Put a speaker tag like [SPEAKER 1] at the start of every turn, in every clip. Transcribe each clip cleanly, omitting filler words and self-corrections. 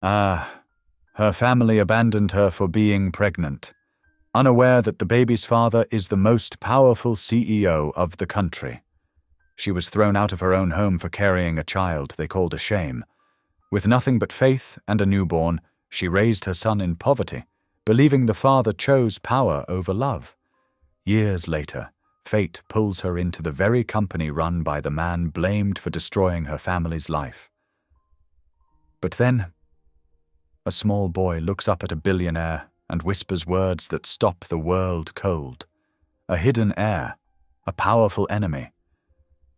[SPEAKER 1] Ah, her family abandoned her for being pregnant, unaware that the baby's father is the most powerful CEO of the country. She was thrown out of her own home for carrying a child they called a shame. With nothing but faith and a newborn, she raised her son in poverty, believing the father chose power over love. Years later, fate pulls her into the very company run by the man blamed for destroying her family's life. But then, a small boy looks up at a billionaire and whispers words that stop the world cold. A hidden heir, a powerful enemy,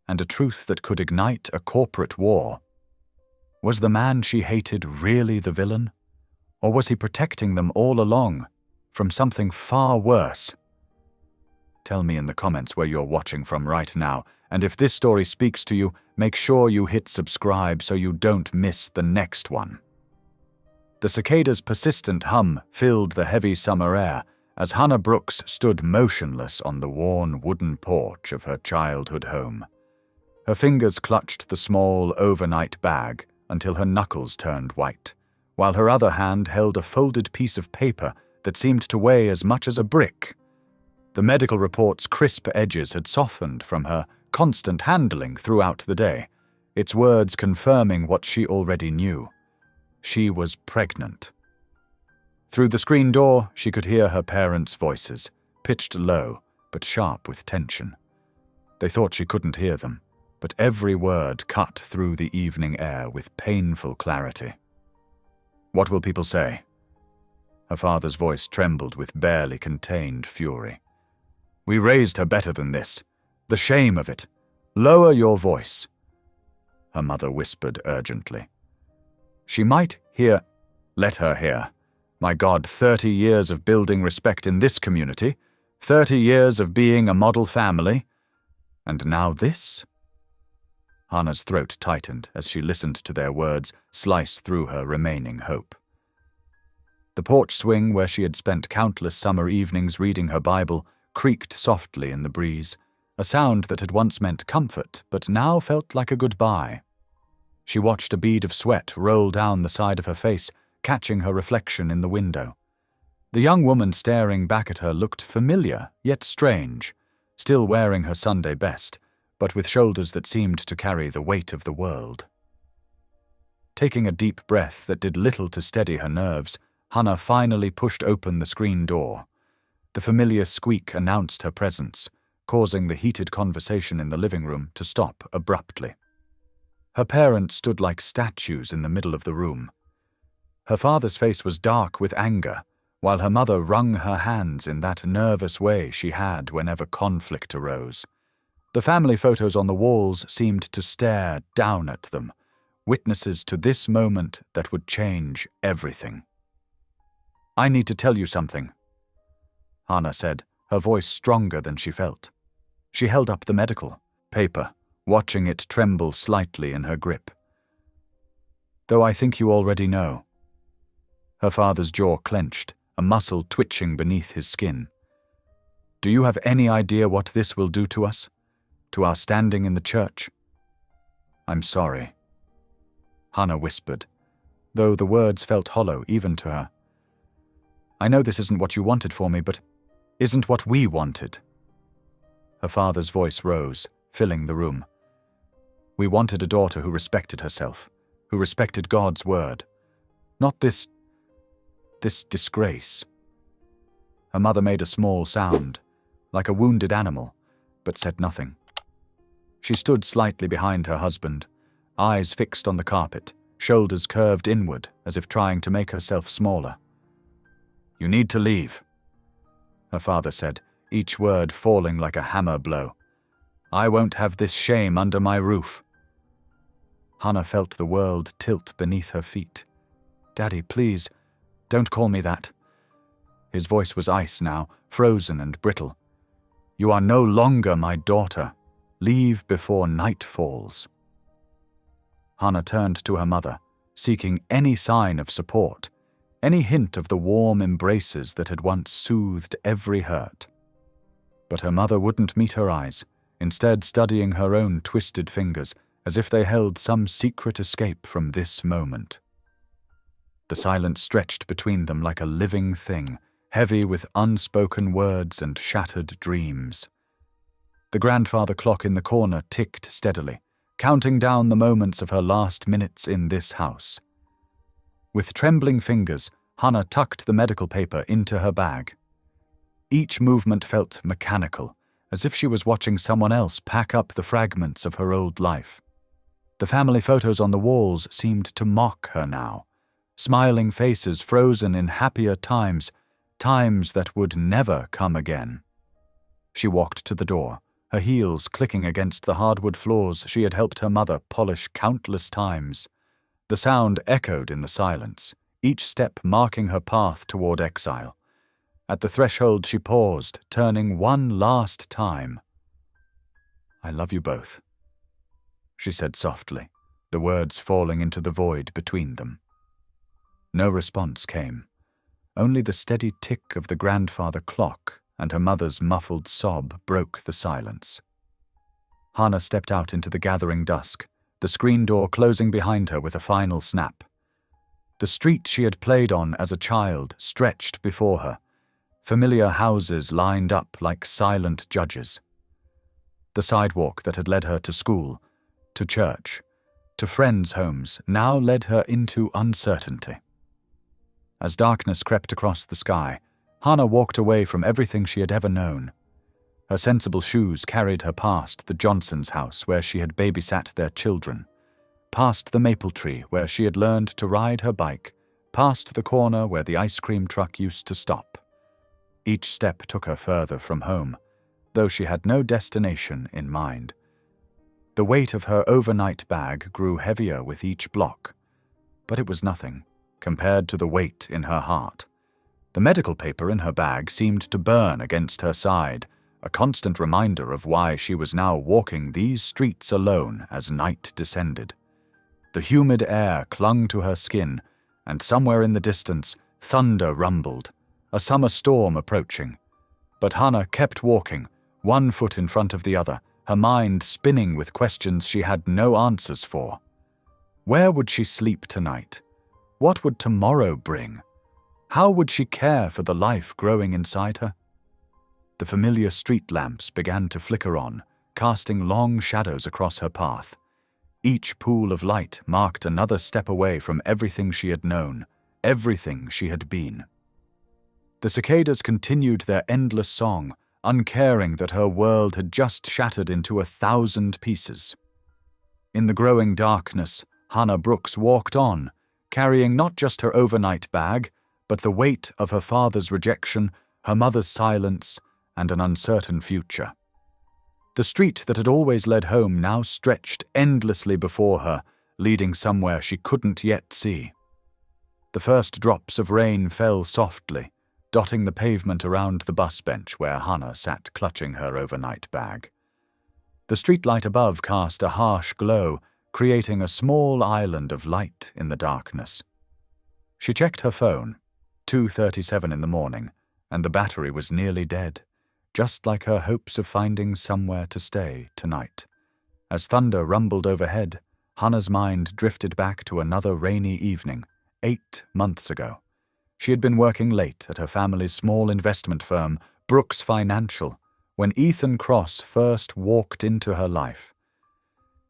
[SPEAKER 1] and a truth that could ignite a corporate war. Was the man she hated really the villain? Or was he protecting them all along from something far worse? Tell me in the comments where you're watching from right now, and if this story speaks to you, make sure you hit subscribe so you don't miss the next one. The cicada's persistent hum filled the heavy summer air as Hannah Brooks stood motionless on the worn wooden porch of her childhood home. Her fingers clutched the small overnight bag until her knuckles turned white, while her other hand held a folded piece of paper that seemed to weigh as much as a brick. The medical report's crisp edges had softened from her constant handling throughout the day, its words confirming what she already knew. She was pregnant. Through the screen door, she could hear her parents' voices, pitched low but sharp with tension. They thought she couldn't hear them, but every word cut through the evening air with painful clarity. "What will people say?" Her father's voice trembled with barely contained fury. "We raised her better than this. The shame of it. Lower your voice," her mother whispered urgently. "She might hear." "Let her hear. My God, 30 years of building respect in this community, 30 years of being a model family, and now this?" Hannah's throat tightened as she listened to their words slice through her remaining hope. The porch swing where she had spent countless summer evenings reading her Bible creaked softly in the breeze, a sound that had once meant comfort but now felt like a goodbye. She watched a bead of sweat roll down the side of her face, catching her reflection in the window. The young woman staring back at her looked familiar, yet strange, still wearing her Sunday best, but with shoulders that seemed to carry the weight of the world. Taking a deep breath that did little to steady her nerves, Hannah finally pushed open the screen door. The familiar squeak announced her presence, causing the heated conversation in the living room to stop abruptly. Her parents stood like statues in the middle of the room. Her father's face was dark with anger, while her mother wrung her hands in that nervous way she had whenever conflict arose. The family photos on the walls seemed to stare down at them, witnesses to this moment that would change everything. "I need to tell you something," Hannah said, her voice stronger than she felt. She held up the medical paper, watching it tremble slightly in her grip. "Though I think you already know." Her father's jaw clenched, a muscle twitching beneath his skin. "Do you have any idea what this will do to us? To our standing in the church?" "I'm sorry," Hannah whispered, though the words felt hollow even to her. "I know this isn't what you wanted for me, but isn't what we wanted." Her father's voice rose, filling the room. "We wanted a daughter who respected herself, who respected God's word. Not this disgrace." Her mother made a small sound, like a wounded animal, but said nothing. She stood slightly behind her husband, eyes fixed on the carpet, shoulders curved inward as if trying to make herself smaller. "You need to leave," her father said, each word falling like a hammer blow. "I won't have this shame under my roof." Hannah felt the world tilt beneath her feet. "Daddy, please, don't call me that." His voice was ice now, frozen and brittle. "You are no longer my daughter. Leave before night falls." Hannah turned to her mother, seeking any sign of support, any hint of the warm embraces that had once soothed every hurt. But her mother wouldn't meet her eyes, instead studying her own twisted fingers as if they held some secret escape from this moment. The silence stretched between them like a living thing, heavy with unspoken words and shattered dreams. The grandfather clock in the corner ticked steadily, counting down the moments of her last minutes in this house. With trembling fingers, Hannah tucked the medical paper into her bag. Each movement felt mechanical, as if she was watching someone else pack up the fragments of her old life. The family photos on the walls seemed to mock her now, smiling faces frozen in happier times, times that would never come again. She walked to the door, her heels clicking against the hardwood floors she had helped her mother polish countless times. The sound echoed in the silence, each step marking her path toward exile. At the threshold she paused, turning one last time. "I love you both," she said softly, the words falling into the void between them. No response came, only the steady tick of the grandfather clock and her mother's muffled sob broke the silence. Hannah stepped out into the gathering dusk, the screen door closing behind her with a final snap. The street she had played on as a child stretched before her, familiar houses lined up like silent judges. The sidewalk that had led her to school, to church, to friends' homes now led her into uncertainty. As darkness crept across the sky, Hannah walked away from everything she had ever known. Her sensible shoes carried her past the Johnsons' house where she had babysat their children, past the maple tree where she had learned to ride her bike, past the corner where the ice cream truck used to stop. Each step took her further from home, though she had no destination in mind. The weight of her overnight bag grew heavier with each block, but it was nothing compared to the weight in her heart. The medical paper in her bag seemed to burn against her side, a constant reminder of why she was now walking these streets alone as night descended. The humid air clung to her skin, and somewhere in the distance, thunder rumbled, a summer storm approaching. But Hannah kept walking, one foot in front of the other, her mind spinning with questions she had no answers for. Where would she sleep tonight? What would tomorrow bring? How would she care for the life growing inside her? The familiar street lamps began to flicker on, casting long shadows across her path. Each pool of light marked another step away from everything she had known, everything she had been. The cicadas continued their endless song, uncaring that her world had just shattered into 1,000 pieces. In the growing darkness, Hannah Brooks walked on, carrying not just her overnight bag, but the weight of her father's rejection, her mother's silence, and an uncertain future. The street that had always led home now stretched endlessly before her, leading somewhere she couldn't yet see. The first drops of rain fell softly, dotting the pavement around the bus bench where Hannah sat clutching her overnight bag. The streetlight above cast a harsh glow, creating a small island of light in the darkness. She checked her phone, 2:37 in the morning, and the battery was nearly dead, just like her hopes of finding somewhere to stay tonight. As thunder rumbled overhead, Hannah's mind drifted back to another rainy evening, 8 months ago. She had been working late at her family's small investment firm, Brooks Financial, when Ethan Cross first walked into her life.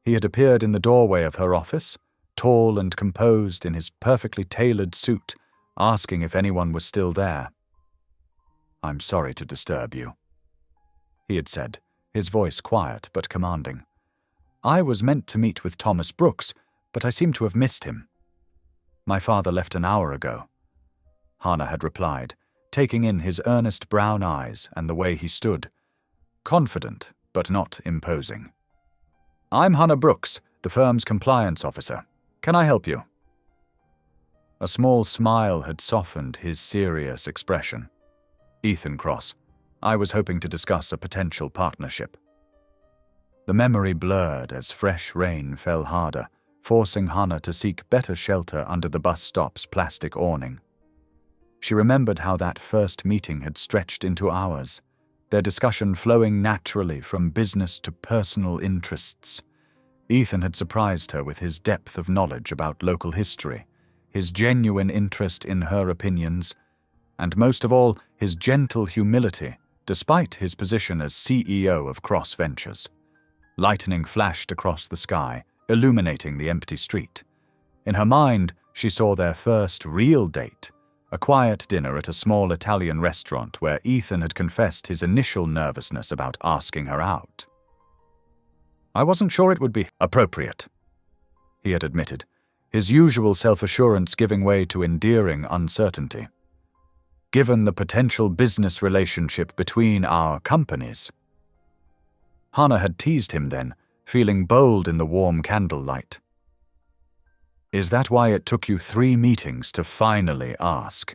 [SPEAKER 1] He had appeared in the doorway of her office, tall and composed in his perfectly tailored suit, asking if anyone was still there. "I'm sorry to disturb you," he had said, his voice quiet but commanding. "I was meant to meet with Thomas Brooks, but I seem to have missed him." "My father left an hour ago," Hannah had replied, taking in his earnest brown eyes and the way he stood, confident but not imposing. "I'm Hannah Brooks, the firm's compliance officer. Can I help you?" A small smile had softened his serious expression. "Ethan Cross, I was hoping to discuss a potential partnership." The memory blurred as fresh rain fell harder, forcing Hannah to seek better shelter under the bus stop's plastic awning. She remembered how that first meeting had stretched into hours, their discussion flowing naturally from business to personal interests. Ethan had surprised her with his depth of knowledge about local history, his genuine interest in her opinions, and most of all, his gentle humility, despite his position as CEO of Cross Ventures. Lightning flashed across the sky, illuminating the empty street. In her mind, she saw their first real date, a quiet dinner at a small Italian restaurant where Ethan had confessed his initial nervousness about asking her out. "I wasn't sure it would be appropriate," he had admitted, his usual self-assurance giving way to endearing uncertainty. "Given the potential business relationship between our companies." Hannah had teased him then, feeling bold in the warm candlelight. "Is that why it took you 3 meetings to finally ask?"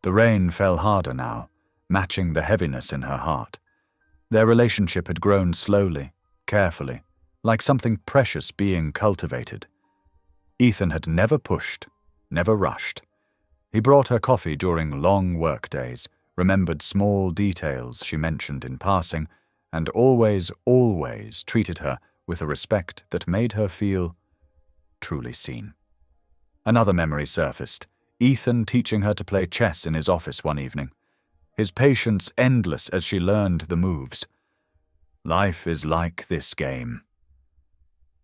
[SPEAKER 1] The rain fell harder now, matching the heaviness in her heart. Their relationship had grown slowly, carefully, like something precious being cultivated. Ethan had never pushed, never rushed. He brought her coffee during long work days, remembered small details she mentioned in passing, and always treated her with a respect that made her feel truly seen. Another memory surfaced, Ethan teaching her to play chess in his office one evening, his patience endless as she learned the moves. "Life is like this game,"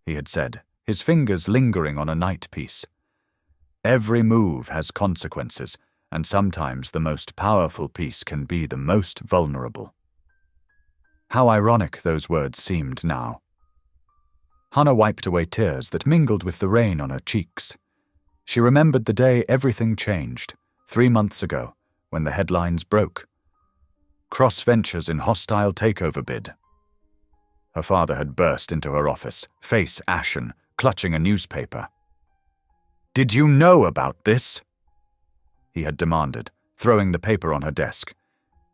[SPEAKER 1] he had said, his fingers lingering on a knight piece. "Every move has consequences, and sometimes the most powerful piece can be the most vulnerable." How ironic those words seemed now. Hannah wiped away tears that mingled with the rain on her cheeks. She remembered the day everything changed, 3 months ago, when the headlines broke. Cross Ventures in hostile takeover bid. Her father had burst into her office, face ashen, clutching a newspaper. "Did you know about this?" he had demanded, throwing the paper on her desk.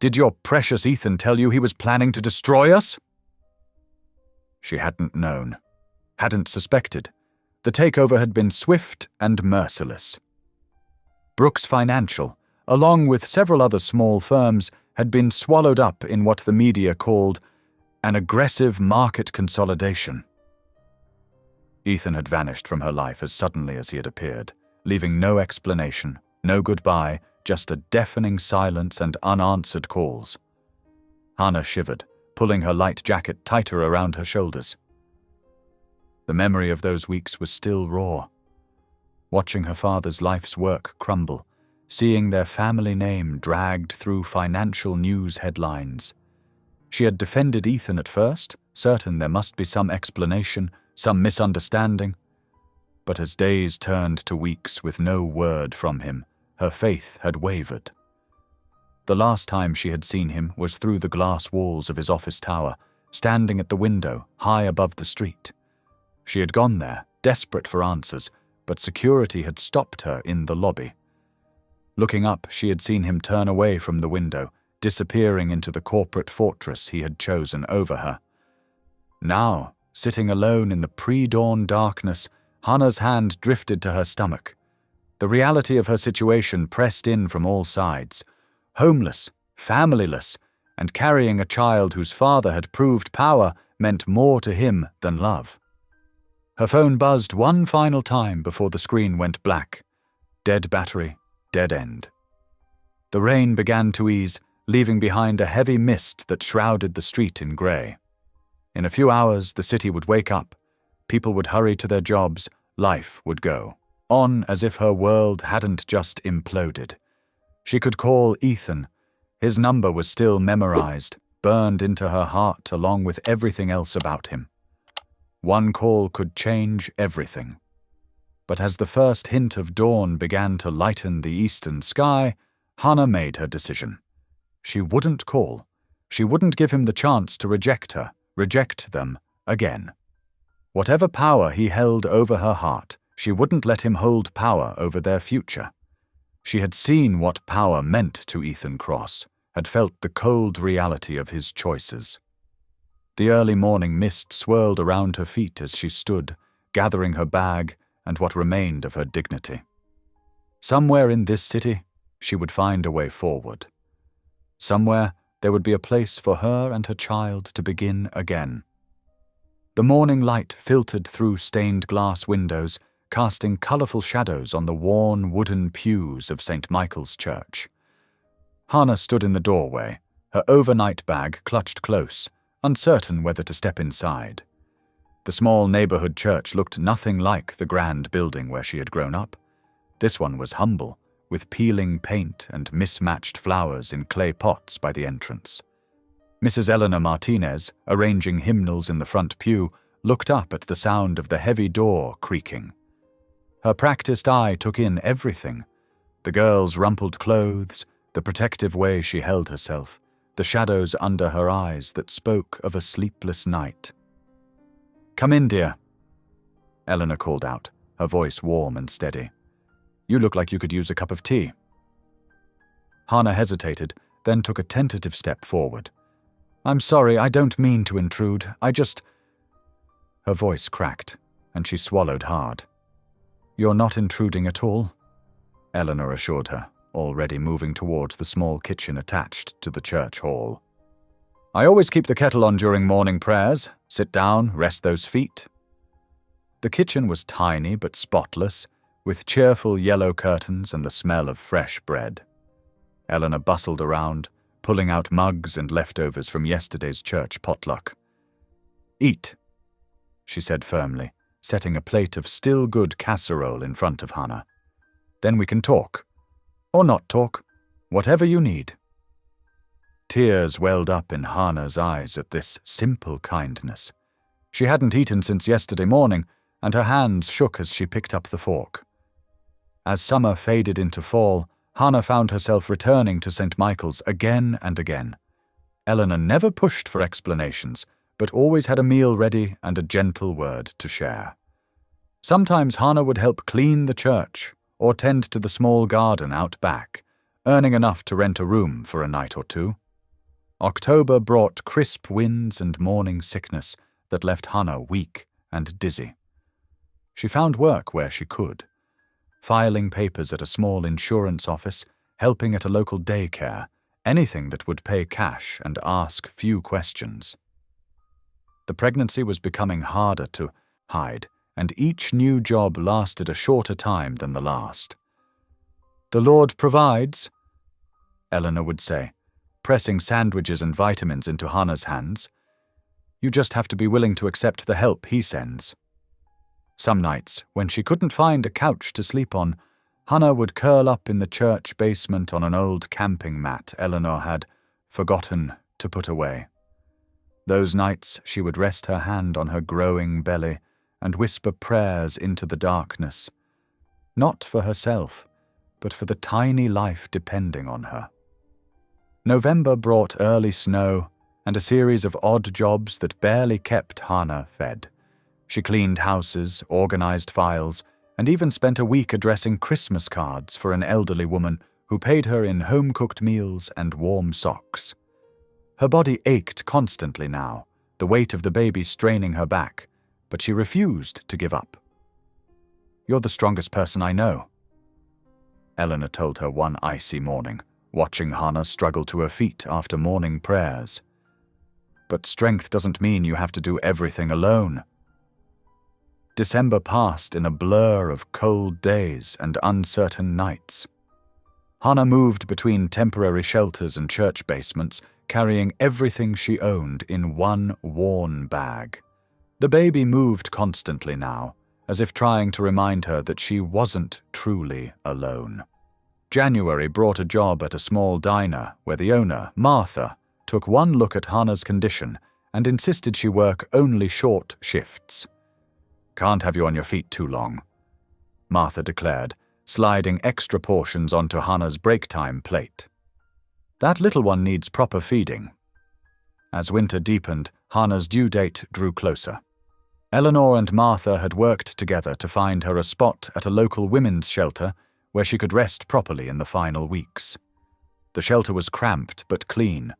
[SPEAKER 1] "Did your precious Ethan tell you he was planning to destroy us?" She hadn't known, hadn't suspected. The takeover had been swift and merciless. Brooks Financial, along with several other small firms, had been swallowed up in what the media called an aggressive market consolidation. Ethan had vanished from her life as suddenly as he had appeared, leaving no explanation, no goodbye, just a deafening silence and unanswered calls. Hannah shivered, pulling her light jacket tighter around her shoulders. The memory of those weeks was still raw. Watching her father's life's work crumble, seeing their family name dragged through financial news headlines. She had defended Ethan at first, certain there must be some explanation, some misunderstanding. But as days turned to weeks with no word from him, her faith had wavered. The last time she had seen him was through the glass walls of his office tower, standing at the window, high above the street. She had gone there, desperate for answers, but security had stopped her in the lobby. Looking up, she had seen him turn away from the window, disappearing into the corporate fortress he had chosen over her. Now, sitting alone in the pre-dawn darkness, Hannah's hand drifted to her stomach. The reality of her situation pressed in from all sides. Homeless, familyless, and carrying a child whose father had proved power meant more to him than love. Her phone buzzed one final time before the screen went black. Dead battery, dead end. The rain began to ease, leaving behind a heavy mist that shrouded the street in grey. In a few hours, the city would wake up. People would hurry to their jobs. Life would go on as if her world hadn't just imploded. She could call Ethan. His number was still memorized, burned into her heart along with everything else about him. One call could change everything. But as the first hint of dawn began to lighten the eastern sky, Hannah made her decision. She wouldn't call. She wouldn't give him the chance to reject her, reject them again. Whatever power he held over her heart, she wouldn't let him hold power over their future. She had seen what power meant to Ethan Cross, had felt the cold reality of his choices. The early morning mist swirled around her feet as she stood, gathering her bag and what remained of her dignity. Somewhere in this city, she would find a way forward. Somewhere, there would be a place for her and her child to begin again. The morning light filtered through stained glass windows, casting colourful shadows on the worn wooden pews of St. Michael's Church. Hannah stood in the doorway, her overnight bag clutched close, uncertain whether to step inside. The small neighbourhood church looked nothing like the grand building where she had grown up. This one was humble, with peeling paint and mismatched flowers in clay pots by the entrance. Mrs. Eleanor Martinez, arranging hymnals in the front pew, looked up at the sound of the heavy door creaking. Her practiced eye took in everything: the girl's rumpled clothes, the protective way she held herself, the shadows under her eyes that spoke of a sleepless night. "Come in, dear," Eleanor called out, her voice warm and steady. "You look like you could use a cup of tea." Hannah hesitated, then took a tentative step forward. "I'm sorry, I don't mean to intrude. Her voice cracked, and she swallowed hard. "You're not intruding at all," Eleanor assured her, already moving towards the small kitchen attached to the church hall. "I always keep the kettle on during morning prayers. Sit down, rest those feet." The kitchen was tiny but spotless, with cheerful yellow curtains and the smell of fresh bread. Eleanor bustled around, pulling out mugs and leftovers from yesterday's church potluck. "Eat," she said firmly, setting a plate of still good casserole in front of Hannah. "Then we can talk. Or not talk. Whatever you need." Tears welled up in Hannah's eyes at this simple kindness. She hadn't eaten since yesterday morning, and her hands shook as she picked up the fork. As summer faded into fall, Hannah found herself returning to St. Michael's again and again. Eleanor never pushed for explanations, but always had a meal ready and a gentle word to share. Sometimes Hannah would help clean the church or tend to the small garden out back, earning enough to rent a room for a night or two. October brought crisp winds and morning sickness that left Hannah weak and dizzy. She found work where she could, filing papers at a small insurance office, helping at a local daycare, anything that would pay cash and ask few questions. The pregnancy was becoming harder to hide, and each new job lasted a shorter time than the last. "The Lord provides," Eleanor would say, pressing sandwiches and vitamins into Hannah's hands. "You just have to be willing to accept the help He sends." Some nights, when she couldn't find a couch to sleep on, Hannah would curl up in the church basement on an old camping mat Eleanor had forgotten to put away. Those nights she would rest her hand on her growing belly and whisper prayers into the darkness, not for herself, but for the tiny life depending on her. November brought early snow and a series of odd jobs that barely kept Hannah fed. She cleaned houses, organized files, and even spent a week addressing Christmas cards for an elderly woman who paid her in home-cooked meals and warm socks. Her body ached constantly now, the weight of the baby straining her back, but she refused to give up. "You're the strongest person I know," Eleanor told her one icy morning, watching Hannah struggle to her feet after morning prayers. "But strength doesn't mean you have to do everything alone." December passed in a blur of cold days and uncertain nights. Hannah moved between temporary shelters and church basements, carrying everything she owned in one worn bag. The baby moved constantly now, as if trying to remind her that she wasn't truly alone. January brought a job at a small diner where the owner, Martha, took one look at Hannah's condition and insisted she work only short shifts. "Can't have you on your feet too long," Martha declared, sliding extra portions onto Hannah's break time plate. "That little one needs proper feeding." As winter deepened, Hannah's due date drew closer. Eleanor and Martha had worked together to find her a spot at a local women's shelter where she could rest properly in the final weeks. The shelter was cramped but clean,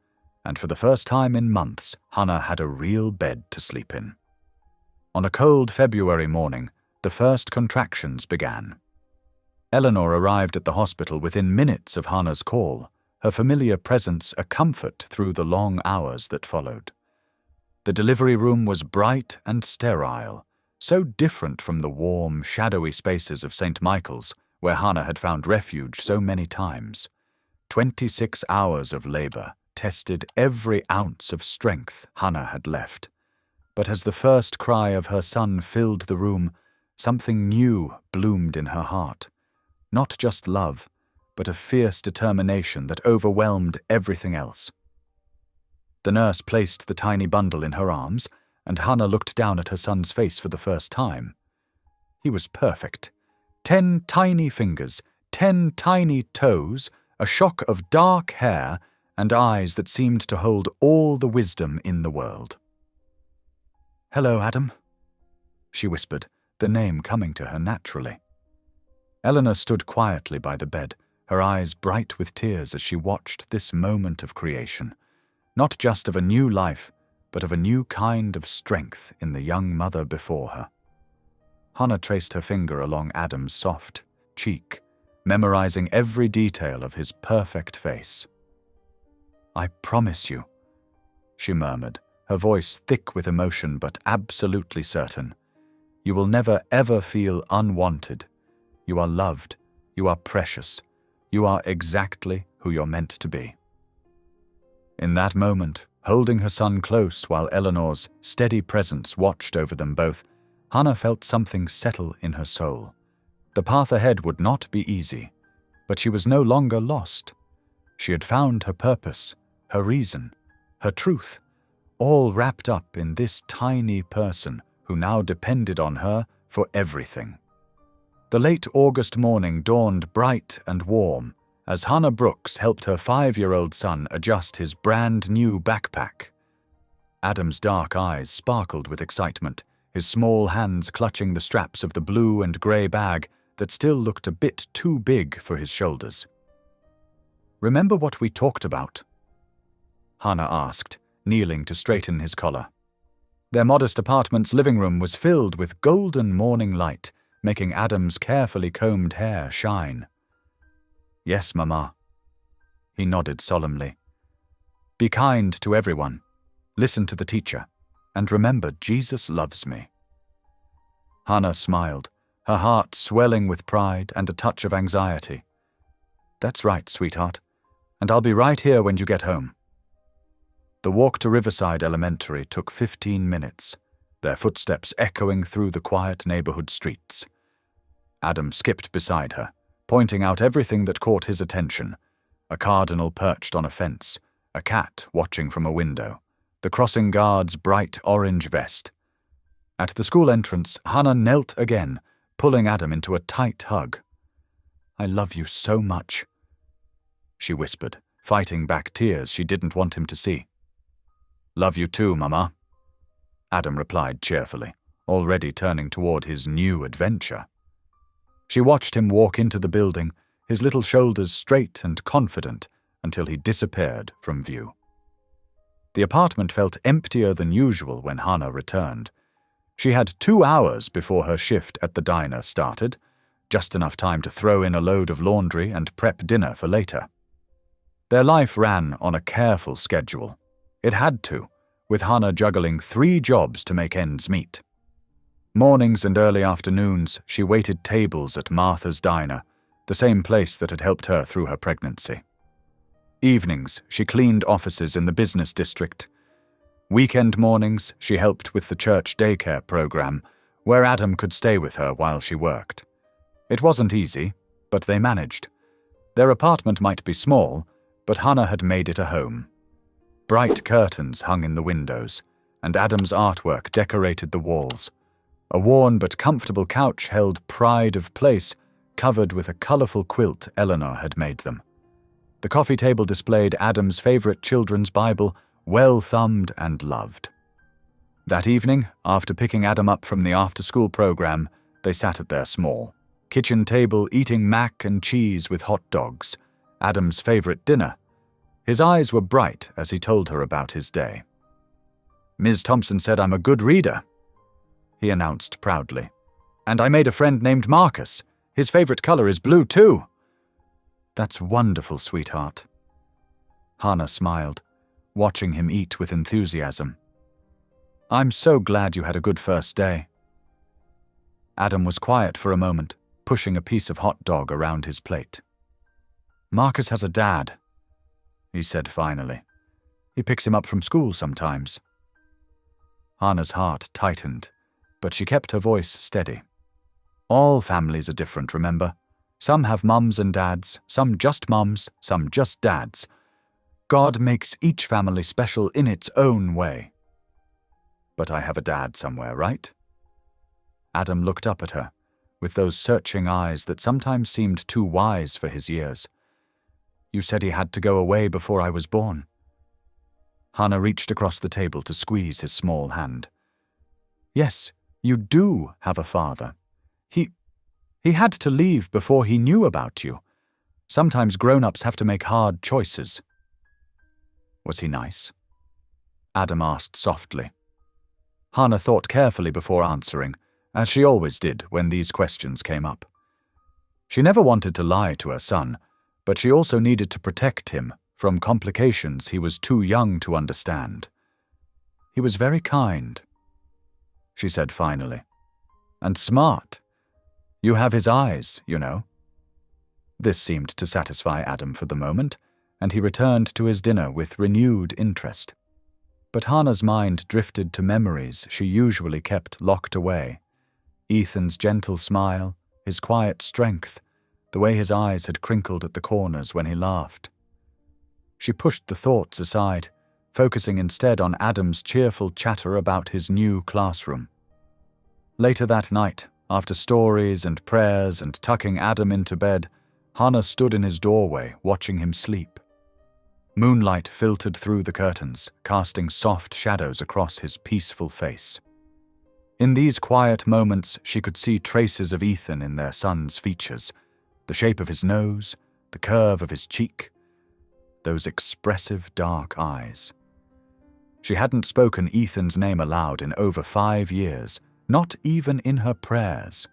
[SPEAKER 1] and for the first time in months, Hannah had a real bed to sleep in. On a cold February morning, the first contractions began. Eleanor arrived at the hospital within minutes of Hannah's call, her familiar presence a comfort through the long hours that followed. The delivery room was bright and sterile, so different from the warm, shadowy spaces of St. Michael's, where Hannah had found refuge so many times. 26 hours of labor tested every ounce of strength Hannah had left. But as the first cry of her son filled the room, something new bloomed in her heart. Not just love, but a fierce determination that overwhelmed everything else. The nurse placed the tiny bundle in her arms, and Hannah looked down at her son's face for the first time. He was perfect. 10 tiny fingers, 10 tiny toes, a shock of dark hair, and eyes that seemed to hold all the wisdom in the world. "Hello, Adam," she whispered, the name coming to her naturally. Eleanor stood quietly by the bed, her eyes bright with tears as she watched this moment of creation, not just of a new life, but of a new kind of strength in the young mother before her. Hannah traced her finger along Adam's soft cheek, memorizing every detail of his perfect face. "I promise you," she murmured, her voice thick with emotion but absolutely certain. "You will never ever feel unwanted. You are loved. You are precious. You are exactly who you're meant to be." In that moment, holding her son close while Eleanor's steady presence watched over them both, Hannah felt something settle in her soul. The path ahead would not be easy, but she was no longer lost. She had found her purpose, her reason, her truth, all wrapped up in this tiny person who now depended on her for everything. The late August morning dawned bright and warm as Hannah Brooks helped her 5-year-old son adjust his brand-new backpack. Adam's dark eyes sparkled with excitement, his small hands clutching the straps of the blue and grey bag that still looked a bit too big for his shoulders. "Remember what we talked about?" Hannah asked, kneeling to straighten his collar. Their modest apartment's living room was filled with golden morning light, making Adam's carefully combed hair shine. "Yes, Mama." He nodded solemnly. "Be kind to everyone. Listen to the teacher. And remember, Jesus loves me." Hannah smiled, her heart swelling with pride and a touch of anxiety. "That's right, sweetheart. And I'll be right here when you get home." The walk to Riverside Elementary took 15 minutes, their footsteps echoing through the quiet neighborhood streets. Adam skipped beside her, pointing out everything that caught his attention: a cardinal perched on a fence, a cat watching from a window, the crossing guard's bright orange vest. At the school entrance, Hannah knelt again, pulling Adam into a tight hug. "I love you so much," she whispered, fighting back tears she didn't want him to see. "Love you too, Mama," Adam replied cheerfully, already turning toward his new adventure. She watched him walk into the building, his little shoulders straight and confident, until he disappeared from view. The apartment felt emptier than usual when Hannah returned. She had 2 hours before her shift at the diner started, just enough time to throw in a load of laundry and prep dinner for later. Their life ran on a careful schedule. It had to, with Hannah juggling 3 jobs to make ends meet. Mornings and early afternoons, she waited tables at Martha's Diner, the same place that had helped her through her pregnancy. Evenings, she cleaned offices in the business district. Weekend mornings, she helped with the church daycare program, where Adam could stay with her while she worked. It wasn't easy, but they managed. Their apartment might be small, but Hannah had made it a home. Bright curtains hung in the windows, and Adam's artwork decorated the walls. A worn but comfortable couch held pride of place, covered with a colorful quilt Eleanor had made them. The coffee table displayed Adam's favorite children's Bible, well thumbed and loved. That evening, after picking Adam up from the after-school program, they sat at their small kitchen table eating mac and cheese with hot dogs, Adam's favorite dinner. His eyes were bright as he told her about his day. "Ms. Thompson said I'm a good reader," he announced proudly. "And I made a friend named Marcus. His favorite color is blue, too." "That's wonderful, sweetheart." Hannah smiled, watching him eat with enthusiasm. "I'm so glad you had a good first day." Adam was quiet for a moment, pushing a piece of hot dog around his plate. "Marcus has a dad," he said finally. "He picks him up from school sometimes." Hannah's heart tightened, but she kept her voice steady. "All families are different, remember? Some have mums and dads, some just mums, some just dads. God makes each family special in its own way." "But I have a dad somewhere, right?" Adam looked up at her, with those searching eyes that sometimes seemed too wise for his years. "You said he had to go away before I was born." Hannah reached across the table to squeeze his small hand. "Yes, you do have a father. He had to leave before he knew about you. Sometimes grown-ups have to make hard choices." "Was he nice?" Adam asked softly. Hannah thought carefully before answering, as she always did when these questions came up. She never wanted to lie to her son, but she also needed to protect him from complications he was too young to understand. "He was very kind," she said finally. "And smart. You have his eyes, you know." This seemed to satisfy Adam for the moment, and he returned to his dinner with renewed interest. But Hannah's mind drifted to memories she usually kept locked away. Ethan's gentle smile, his quiet strength, the way his eyes had crinkled at the corners when he laughed. She pushed the thoughts aside, focusing instead on Adam's cheerful chatter about his new classroom. Later that night, after stories and prayers and tucking Adam into bed, Hannah stood in his doorway watching him sleep. Moonlight filtered through the curtains, casting soft shadows across his peaceful face. In these quiet moments, she could see traces of Ethan in their son's features, the shape of his nose, the curve of his cheek, those expressive dark eyes. She hadn't spoken Ethan's name aloud in over 5 years, not even in her prayers.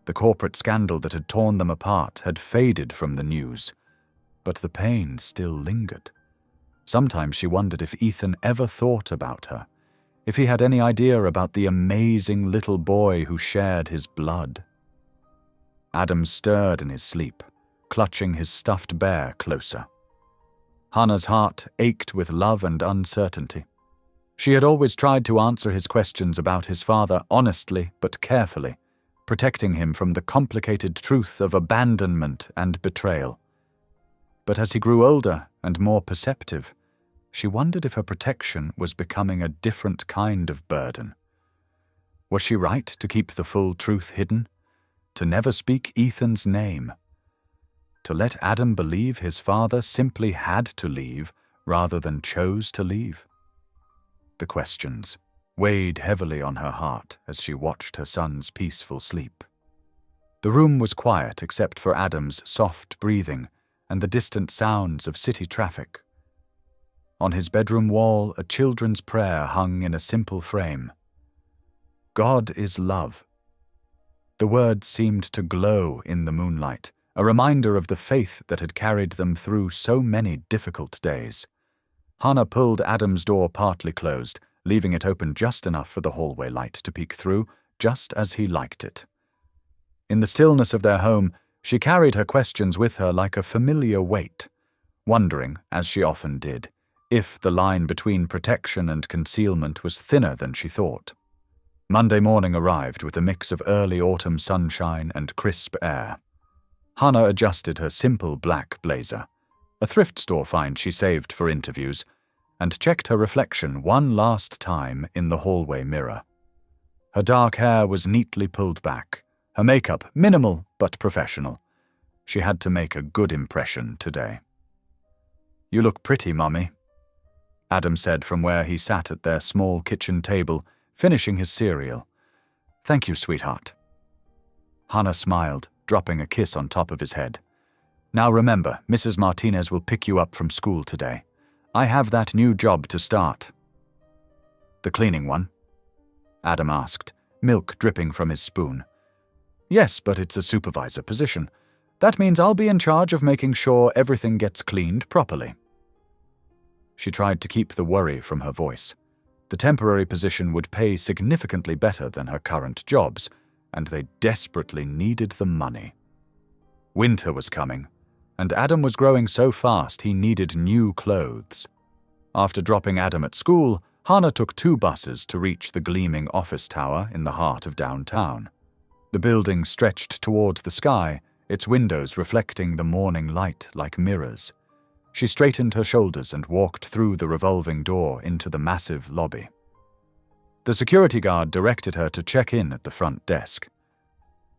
[SPEAKER 1] The corporate scandal that had torn them apart had faded from the news, but the pain still lingered. Sometimes she wondered if Ethan ever thought about her, if he had any idea about the amazing little boy who shared his blood. Adam stirred in his sleep, clutching his stuffed bear closer. Hannah's heart ached with love and uncertainty. She had always tried to answer his questions about his father honestly but carefully, protecting him from the complicated truth of abandonment and betrayal. But as he grew older and more perceptive, she wondered if her protection was becoming a different kind of burden. Was she right to keep the full truth hidden? To never speak Ethan's name? To let Adam believe his father simply had to leave rather than chose to leave? The questions weighed heavily on her heart as she watched her son's peaceful sleep. The room was quiet except for Adam's soft breathing and the distant sounds of city traffic. On his bedroom wall, a children's prayer hung in a simple frame. "God is love." The words seemed to glow in the moonlight, a reminder of the faith that had carried them through so many difficult days. Hannah pulled Adam's door partly closed, leaving it open just enough for the hallway light to peek through, just as he liked it. In the stillness of their home, she carried her questions with her like a familiar weight, wondering, as she often did, if the line between protection and concealment was thinner than she thought. Monday morning arrived with a mix of early autumn sunshine and crisp air. Hannah adjusted her simple black blazer, a thrift store find she saved for interviews, and checked her reflection one last time in the hallway mirror. Her dark hair was neatly pulled back, her makeup minimal but professional. She had to make a good impression today. "You look pretty, Mummy," Adam said from where he sat at their small kitchen table, finishing his cereal. "Thank you, sweetheart." Hannah smiled, dropping a kiss on top of his head. "Now remember, Mrs. Martinez will pick you up from school today. I have that new job to start." "The cleaning one?" Adam asked, milk dripping from his spoon. "Yes, but it's a supervisor position. That means I'll be in charge of making sure everything gets cleaned properly." She tried to keep the worry from her voice. The temporary position would pay significantly better than her current jobs, and they desperately needed the money. Winter was coming, and Adam was growing so fast he needed new clothes. After dropping Adam at school, Hannah took 2 buses to reach the gleaming office tower in the heart of downtown. The building stretched towards the sky, its windows reflecting the morning light like mirrors. She straightened her shoulders and walked through the revolving door into the massive lobby. The security guard directed her to check in at the front desk.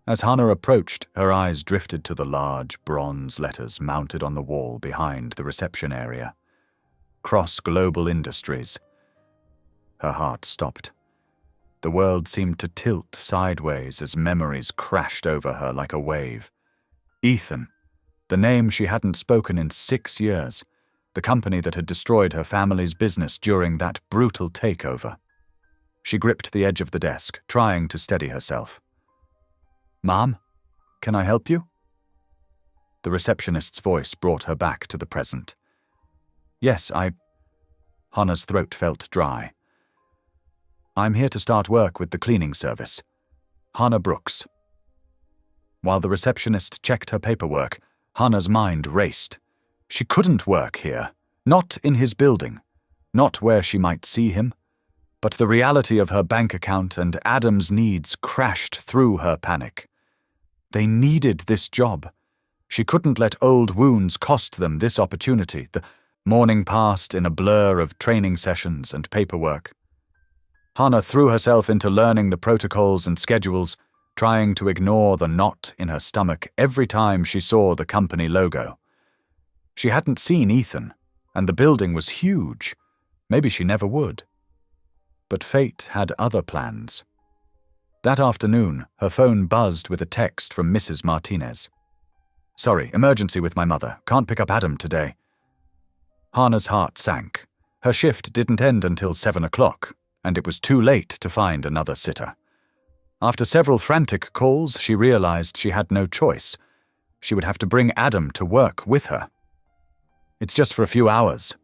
[SPEAKER 1] As Hannah approached, her eyes drifted to the large bronze letters mounted on the wall behind the reception area. Cross Global Industries. Her heart stopped. The world seemed to tilt sideways as memories crashed over her like a wave. Ethan, the name she hadn't spoken in 6 years, the company that had destroyed her family's business during that brutal takeover. She gripped the edge of the desk, trying to steady herself. "Mom, can I help you?" The receptionist's voice brought her back to the present. "Yes, Hannah's throat felt dry. "I'm here to start work with the cleaning service. Hannah Brooks." While the receptionist checked her paperwork, Hannah's mind raced. She couldn't work here, not in his building, not where she might see him. But the reality of her bank account and Adam's needs crashed through her panic. They needed this job. She couldn't let old wounds cost them this opportunity. The morning passed in a blur of training sessions and paperwork. Hannah threw herself into learning the protocols and schedules, trying to ignore the knot in her stomach every time she saw the company logo. She hadn't seen Ethan, and the building was huge. Maybe she never would. But fate had other plans. That afternoon, her phone buzzed with a text from Mrs. Martinez. "Sorry, emergency with my mother. Can't pick up Adam today." Hannah's heart sank. Her shift didn't end until 7 o'clock, and it was too late to find another sitter. After several frantic calls, she realized she had no choice. She would have to bring Adam to work with her. "It's just for a few hours,"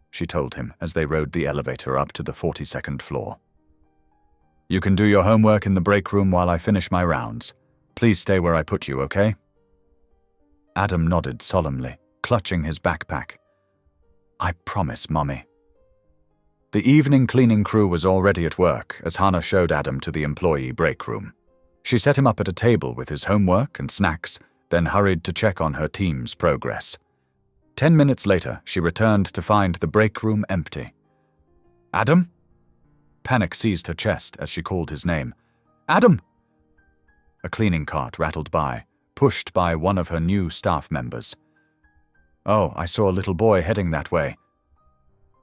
[SPEAKER 1] she told him as they rode the elevator up to the 42nd floor. "You can do your homework in the break room while I finish my rounds. Please stay where I put you, okay?" Adam nodded solemnly, clutching his backpack. "I promise, Mommy." The evening cleaning crew was already at work as Hannah showed Adam to the employee break room. She set him up at a table with his homework and snacks, then hurried to check on her team's progress. 10 minutes later, she returned to find the break room empty. "Adam?" Panic seized her chest as she called his name. "Adam!" A cleaning cart rattled by, pushed by one of her new staff members. "Oh, I saw a little boy heading that way,"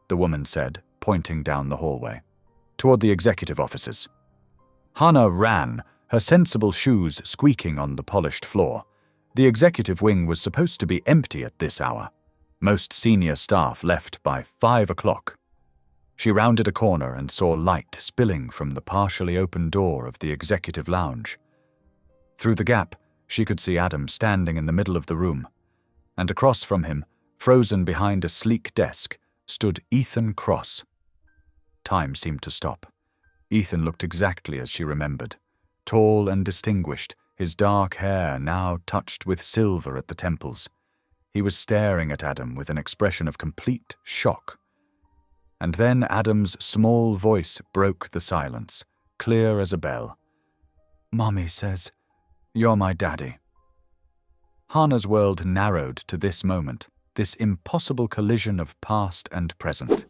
[SPEAKER 1] the woman said, pointing down the hallway, toward the executive offices. Hannah ran, her sensible shoes squeaking on the polished floor. The executive wing was supposed to be empty at this hour. Most senior staff left by 5 o'clock. She rounded a corner and saw light spilling from the partially open door of the executive lounge. Through the gap, she could see Adam standing in the middle of the room, and across from him, frozen behind a sleek desk, stood Ethan Cross. Time seemed to stop. Ethan looked exactly as she remembered, tall and distinguished, his dark hair now touched with silver at the temples. He was staring at Adam with an expression of complete shock. And then Adam's small voice broke the silence, clear as a bell. "Mommy says, you're my daddy." Hannah's world narrowed to this moment, this impossible collision of past and present.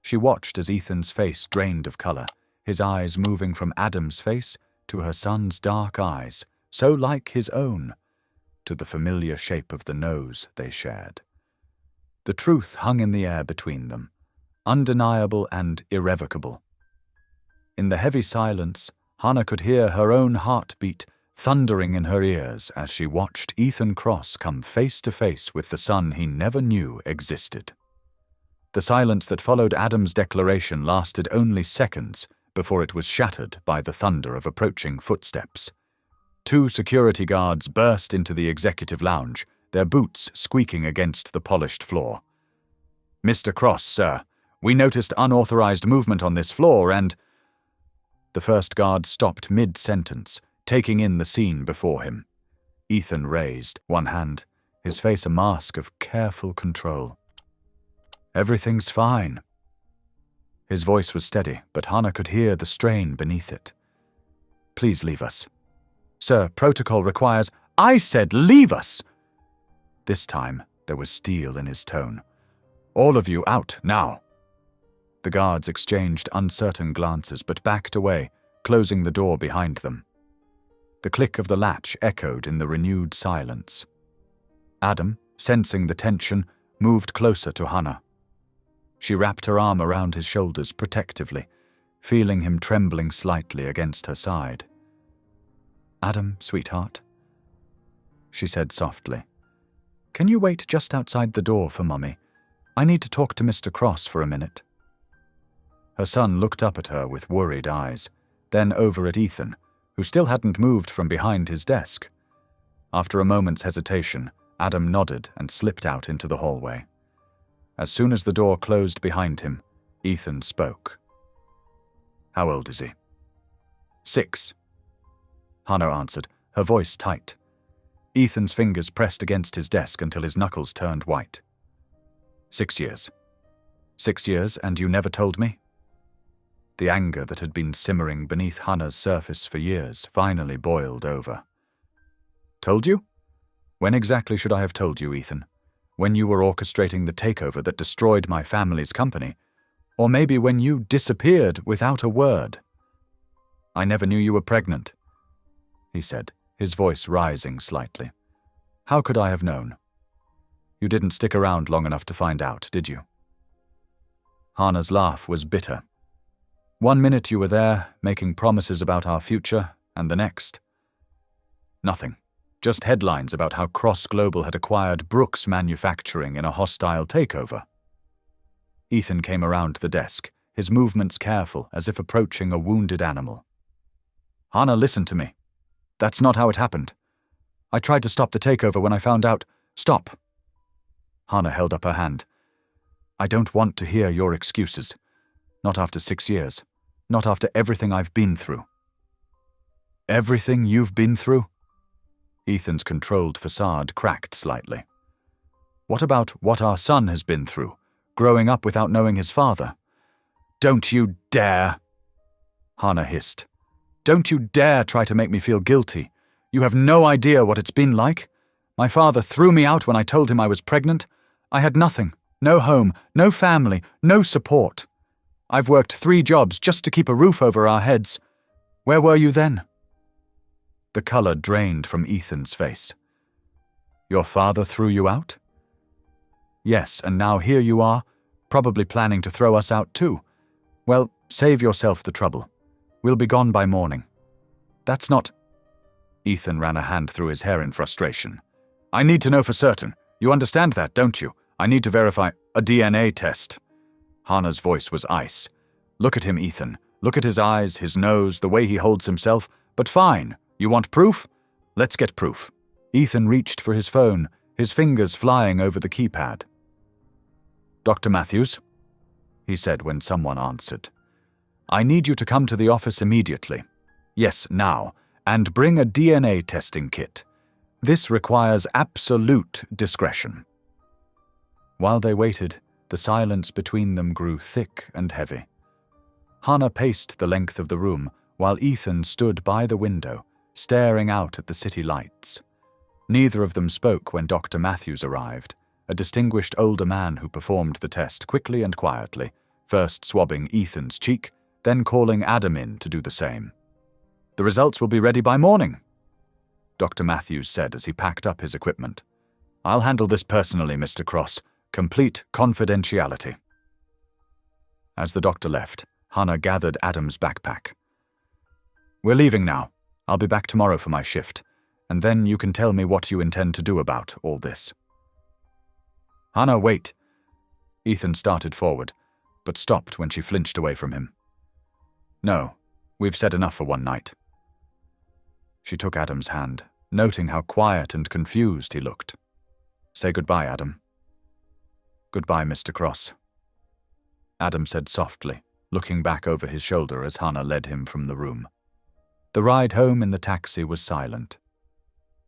[SPEAKER 1] She watched as Ethan's face drained of color, his eyes moving from Adam's face to her son's dark eyes, so like his own, to the familiar shape of the nose they shared. The truth hung in the air between them, undeniable and irrevocable. In the heavy silence, Hannah could hear her own heartbeat thundering in her ears as she watched Ethan Cross come face to face with the son he never knew existed. The silence that followed Adam's declaration lasted only seconds before it was shattered by the thunder of approaching footsteps. 2 security guards burst into the executive lounge, their boots squeaking against the polished floor. "Mr. Cross, sir, we noticed unauthorized movement on this floor and—" The first guard stopped mid-sentence, taking in the scene before him. Ethan raised one hand, his face a mask of careful control. "Everything's fine." His voice was steady, but Hannah could hear the strain beneath it. "Please leave us." "Sir, protocol requires—" "I said leave us!" This time, there was steel in his tone. "All of you out, now." The guards exchanged uncertain glances but backed away, closing the door behind them. The click of the latch echoed in the renewed silence. Adam, sensing the tension, moved closer to Hannah. She wrapped her arm around his shoulders protectively, feeling him trembling slightly against her side. "Adam, sweetheart," she said softly, "can you wait just outside the door for Mummy? I need to talk to Mr. Cross for a minute." Her son looked up at her with worried eyes, then over at Ethan, who still hadn't moved from behind his desk. After a moment's hesitation, Adam nodded and slipped out into the hallway. As soon as the door closed behind him, Ethan spoke. "How old is he?" 6. Hannah answered, her voice tight. Ethan's fingers pressed against his desk until his knuckles turned white. 6 years. 6 years, and you never told me?" The anger that had been simmering beneath Hannah's surface for years finally boiled over. "Told you? When exactly should I have told you, Ethan? When you were orchestrating the takeover that destroyed my family's company? Or maybe when you disappeared without a word?" "I never knew you were pregnant," he said, his voice rising slightly. "How could I have known? You didn't stick around long enough to find out, did you?" Hannah's laugh was bitter. "One minute you were there, making promises about our future, and the next, nothing. Just headlines about how Cross Global had acquired Brooks Manufacturing in a hostile takeover." Ethan came around the desk, his movements careful, as if approaching a wounded animal. "Hannah, listen to me. That's not how it happened. I tried to stop the takeover when I found out—" "Stop." Hannah held up her hand. "I don't want to hear your excuses. Not after 6 years. Not after everything I've been through." "Everything you've been through?" Ethan's controlled facade cracked slightly. "What about what our son has been through, growing up without knowing his father?" "Don't you dare!" Hannah hissed. "Don't you dare try to make me feel guilty. You have no idea what it's been like. My father threw me out when I told him I was pregnant. I had nothing, no home, no family, no support. I've worked 3 jobs just to keep a roof over our heads. Where were you then?" The color drained from Ethan's face. "Your father threw you out?" "Yes, and now here you are, probably planning to throw us out too. Well, save yourself the trouble. We'll be gone by morning." "That's not—" Ethan ran a hand through his hair in frustration. "I need to know for certain. You understand that, don't you? I need to verify a DNA test." Hannah's voice was ice. "Look at him, Ethan. Look at his eyes, his nose, the way he holds himself. But fine. You want proof? Let's get proof." Ethan reached for his phone, his fingers flying over the keypad. "Dr. Matthews," he said when someone answered. "I need you to come to the office immediately. Yes, now. And bring a DNA testing kit. This requires absolute discretion." While they waited, the silence between them grew thick and heavy. Hannah paced the length of the room, while Ethan stood by the window, staring out at the city lights. Neither of them spoke when Dr. Matthews arrived, a distinguished older man who performed the test quickly and quietly, first swabbing Ethan's cheek, then calling Adam in to do the same. "The results will be ready by morning," Dr. Matthews said as he packed up his equipment. "I'll handle this personally, Mr. Cross. Complete confidentiality." As the doctor left, Hannah gathered Adam's backpack. "We're leaving now. I'll be back tomorrow for my shift, and then you can tell me what you intend to do about all this." "Hannah, wait." Ethan started forward, but stopped when she flinched away from him. "No, we've said enough for one night." She took Adam's hand, noting how quiet and confused he looked. "Say goodbye, Adam." "Goodbye, Mr. Cross," Adam said softly, looking back over his shoulder as Hannah led him from the room. The ride home in the taxi was silent.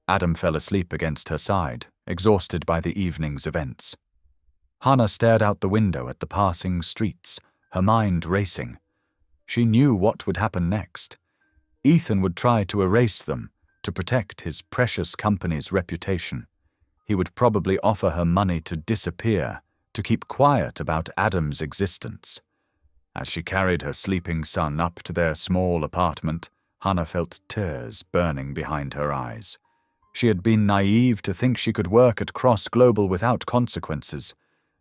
[SPEAKER 1] Adam fell asleep against her side, exhausted by the evening's events. Hannah stared out the window at the passing streets, her mind racing. She knew what would happen next. Ethan would try to erase them, to protect his precious company's reputation. He would probably offer her money to disappear, to keep quiet about Adam's existence. As she carried her sleeping son up to their small apartment, Hannah felt tears burning behind her eyes. She had been naive to think she could work at Cross Global without consequences.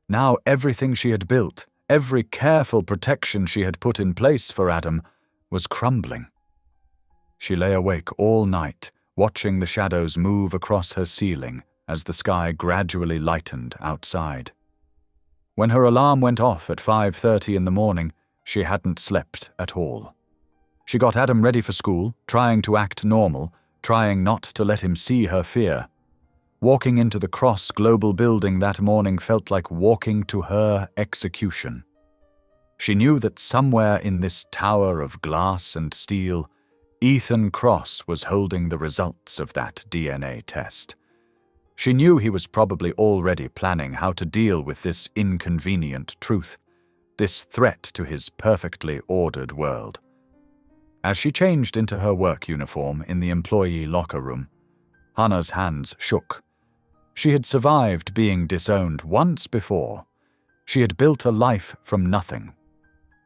[SPEAKER 1] Now everything she had built, every careful protection she had put in place for Adam, was crumbling. She lay awake all night, watching the shadows move across her ceiling as the sky gradually lightened outside. When her alarm went off at 5:30 in the morning, she hadn't slept at all. She got Adam ready for school, trying to act normal, trying not to let him see her fear. Walking into the Cross Global building that morning felt like walking to her execution. She knew that somewhere in this tower of glass and steel, Ethan Cross was holding the results of that DNA test. She knew he was probably already planning how to deal with this inconvenient truth, this threat to his perfectly ordered world. As she changed into her work uniform in the employee locker room, Hannah's hands shook. She had survived being disowned once before. She had built a life from nothing.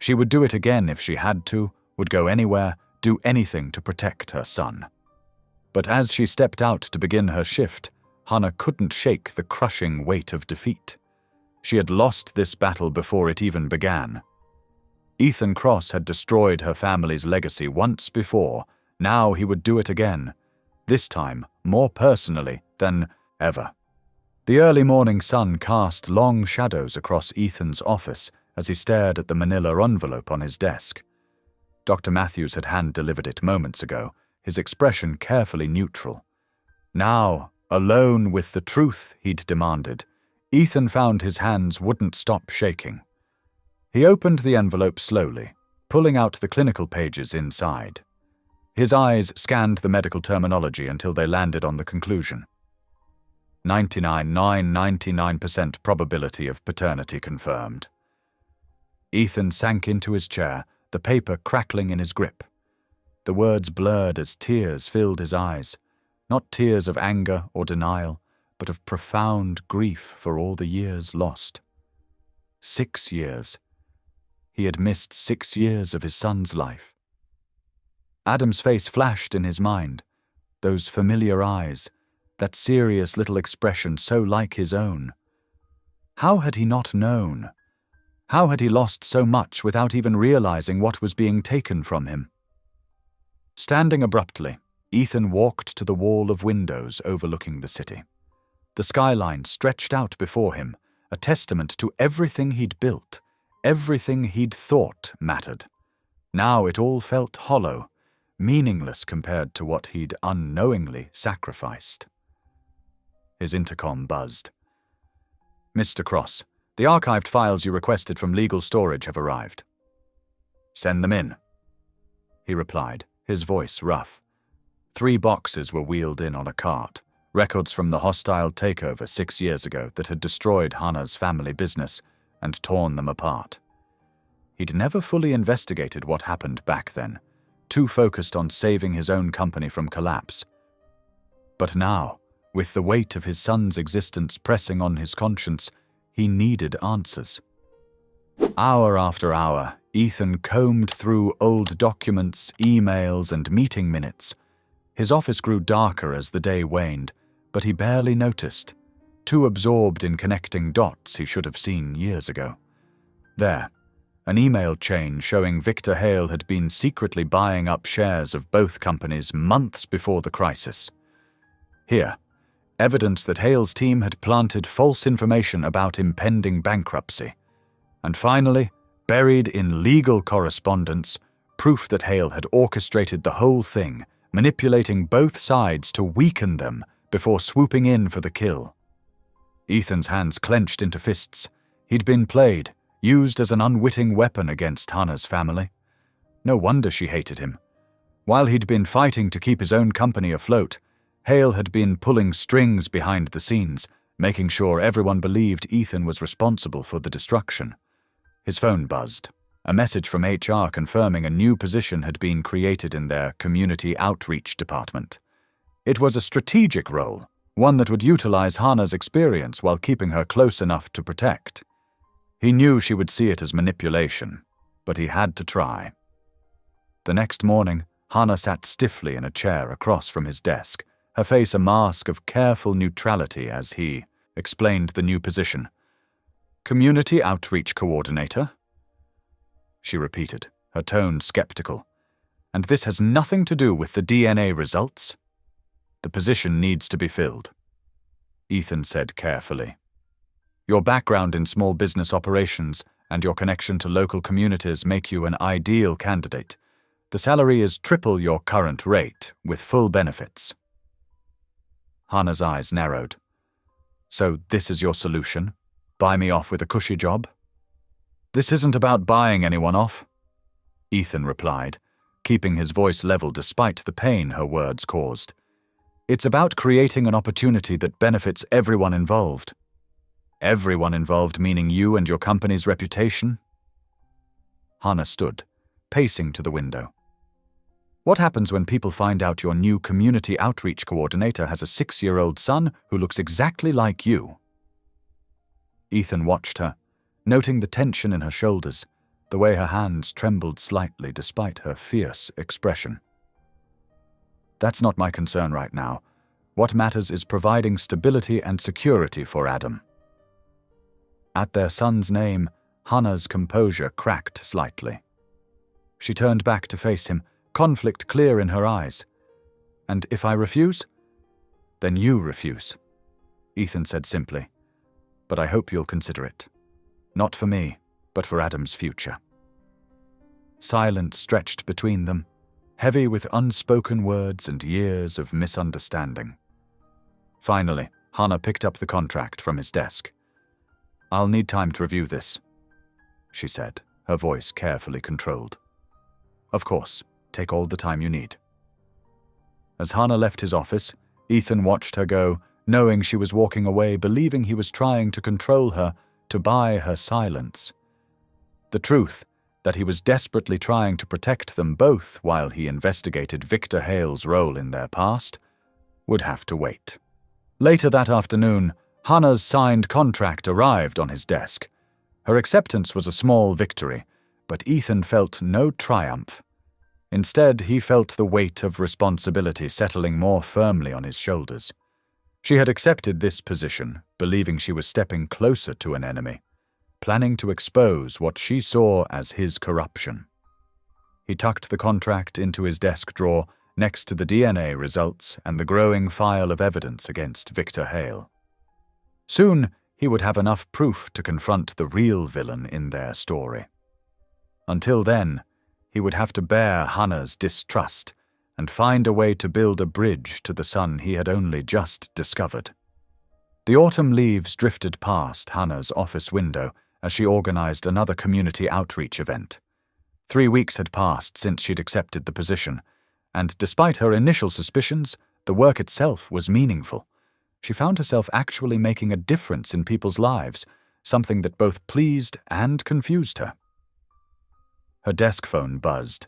[SPEAKER 1] She would do it again if she had to, would go anywhere, do anything to protect her son. But as she stepped out to begin her shift, Hannah couldn't shake the crushing weight of defeat. She had lost this battle before it even began. Ethan Cross had destroyed her family's legacy once before. Now he would do it again, this time more personally than ever. The early morning sun cast long shadows across Ethan's office as he stared at the manila envelope on his desk. Dr. Matthews had hand-delivered it moments ago, his expression carefully neutral. Now, alone with the truth he'd demanded, Ethan found his hands wouldn't stop shaking. He opened the envelope slowly, pulling out the clinical pages inside. His eyes scanned the medical terminology until they landed on the conclusion. 99.999% probability of paternity confirmed. Ethan sank into his chair, the paper crackling in his grip. The words blurred as tears filled his eyes, not tears of anger or denial, but of profound grief for all the years lost. 6 years. He had missed 6 years of his son's life. Adam's face flashed in his mind, those familiar eyes, that serious little expression so like his own. How had he not known? How had he lost so much without even realizing what was being taken from him? Standing abruptly, Ethan walked to the wall of windows overlooking the city. The skyline stretched out before him, a testament to everything he'd built, everything he'd thought mattered. Now it all felt hollow, meaningless compared to what he'd unknowingly sacrificed. His intercom buzzed. "Mr. Cross, the archived files you requested from legal storage have arrived." "Send them in," he replied, his voice rough. 3 boxes were wheeled in on a cart, records from the hostile takeover 6 years ago that had destroyed Hannah's family business and torn them apart. He'd never fully investigated what happened back then, too focused on saving his own company from collapse. But now, with the weight of his son's existence pressing on his conscience, he needed answers. Hour after hour, Ethan combed through old documents, emails, and meeting minutes. His office grew darker as the day waned, but he barely noticed, too absorbed in connecting dots he should have seen years ago. There, an email chain showing Victor Hale had been secretly buying up shares of both companies months before the crisis. Here, evidence that Hale's team had planted false information about impending bankruptcy. And finally, buried in legal correspondence, proof that Hale had orchestrated the whole thing, manipulating both sides to weaken them before swooping in for the kill. Ethan's hands clenched into fists. He'd been played. used as an unwitting weapon against Hannah's family. No wonder she hated him. While he'd been fighting to keep his own company afloat, Hale had been pulling strings behind the scenes, making sure everyone believed Ethan was responsible for the destruction. His phone buzzed. A message from HR confirming a new position had been created in their community outreach department. It was a strategic role, one that would utilize Hannah's experience while keeping her close enough to protect. He knew she would see it as manipulation, but he had to try. The next morning, Hannah sat stiffly in a chair across from his desk, her face a mask of careful neutrality as he explained the new position. "Community Outreach Coordinator?" She repeated, her tone skeptical. "And this has nothing to do with the DNA results?" "The position needs to be filled," Ethan said carefully. "Your background in small business operations and your connection to local communities make you an ideal candidate. The salary is triple your current rate, with full benefits." Hannah's eyes narrowed. "So this is your solution? Buy me off with a cushy job?" "This isn't about buying anyone off," Ethan replied, keeping his voice level despite the pain her words caused. "It's about creating an opportunity that benefits everyone involved." "Everyone involved meaning you and your company's reputation?" Hannah stood, pacing to the window. "What happens when people find out your new community outreach coordinator has a 6-year-old son who looks exactly like you?" Ethan watched her, noting the tension in her shoulders, the way her hands trembled slightly despite her fierce expression. "That's not my concern right now. What matters is providing stability and security for Adam." At their son's name, Hannah's composure cracked slightly. She turned back to face him, conflict clear in her eyes. "And if I refuse?" "Then you refuse," Ethan said simply. "But I hope you'll consider it. Not for me, but for Adam's future." Silence stretched between them, heavy with unspoken words and years of misunderstanding. Finally, Hannah picked up the contract from his desk. "I'll need time to review this," she said, her voice carefully controlled. "Of course, take all the time you need." As Hannah left his office, Ethan watched her go, knowing she was walking away, believing he was trying to control her, to buy her silence. The truth, that he was desperately trying to protect them both while he investigated Victor Hale's role in their past, would have to wait. Later that afternoon, Hannah's signed contract arrived on his desk. Her acceptance was a small victory, but Ethan felt no triumph. Instead, he felt the weight of responsibility settling more firmly on his shoulders. She had accepted this position, believing she was stepping closer to an enemy, planning to expose what she saw as his corruption. He tucked the contract into his desk drawer next to the DNA results and the growing file of evidence against Victor Hale. Soon, he would have enough proof to confront the real villain in their story. Until then, he would have to bear Hannah's distrust and find a way to build a bridge to the son he had only just discovered. The autumn leaves drifted past Hannah's office window as she organized another community outreach event. 3 weeks had passed since she'd accepted the position, and despite her initial suspicions, the work itself was meaningful. She found herself actually making a difference in people's lives, something that both pleased and confused her. Her desk phone buzzed.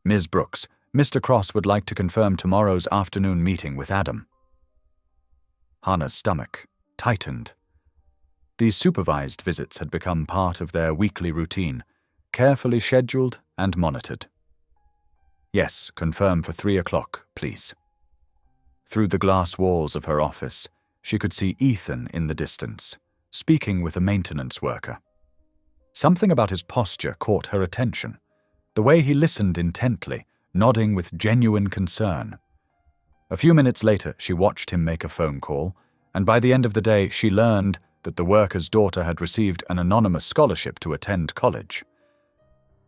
[SPEAKER 1] "Ms. Brooks, Mr. Cross would like to confirm tomorrow's afternoon meeting with Adam." Hannah's stomach tightened. These supervised visits had become part of their weekly routine, carefully scheduled and monitored. "Yes, confirm for 3 o'clock, please." Through the glass walls of her office, she could see Ethan in the distance, speaking with a maintenance worker. Something about his posture caught her attention, the way he listened intently, nodding with genuine concern. A few minutes later, she watched him make a phone call, and by the end of the day, she learned that the worker's daughter had received an anonymous scholarship to attend college.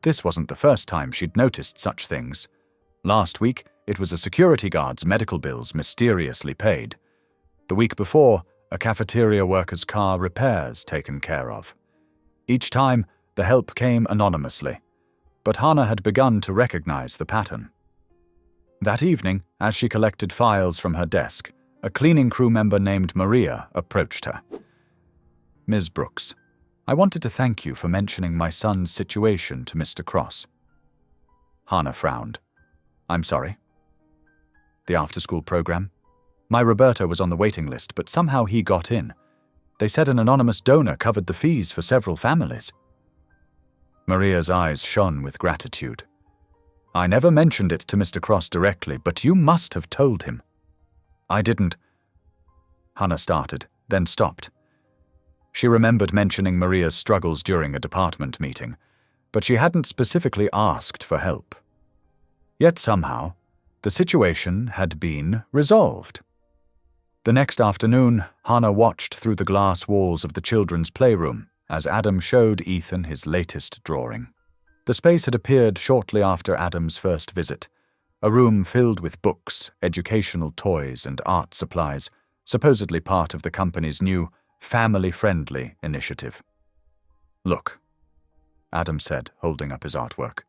[SPEAKER 1] This wasn't the first time she'd noticed such things. Last week, it was a security guard's medical bills mysteriously paid. The week before, a cafeteria worker's car repairs taken care of. Each time, the help came anonymously, but Hannah had begun to recognize the pattern. That evening, as she collected files from her desk, a cleaning crew member named Maria approached her. "Ms. Brooks, I wanted to thank you for mentioning my son's situation to Mr. Cross." Hannah frowned. "I'm sorry." "The after-school program? My Roberto was on the waiting list, but somehow he got in. They said an anonymous donor covered the fees for several families." Maria's eyes shone with gratitude. "I never mentioned it to Mr. Cross directly, but you must have told him." "I didn't." Hannah started, then stopped. She remembered mentioning Maria's struggles during a department meeting, but she hadn't specifically asked for help. Yet somehow, the situation had been resolved. The next afternoon, Hannah watched through the glass walls of the children's playroom as Adam showed Ethan his latest drawing. The space had appeared shortly after Adam's first visit, a room filled with books, educational toys, and art supplies, supposedly part of the company's new family-friendly initiative. "Look," Adam said, holding up his artwork.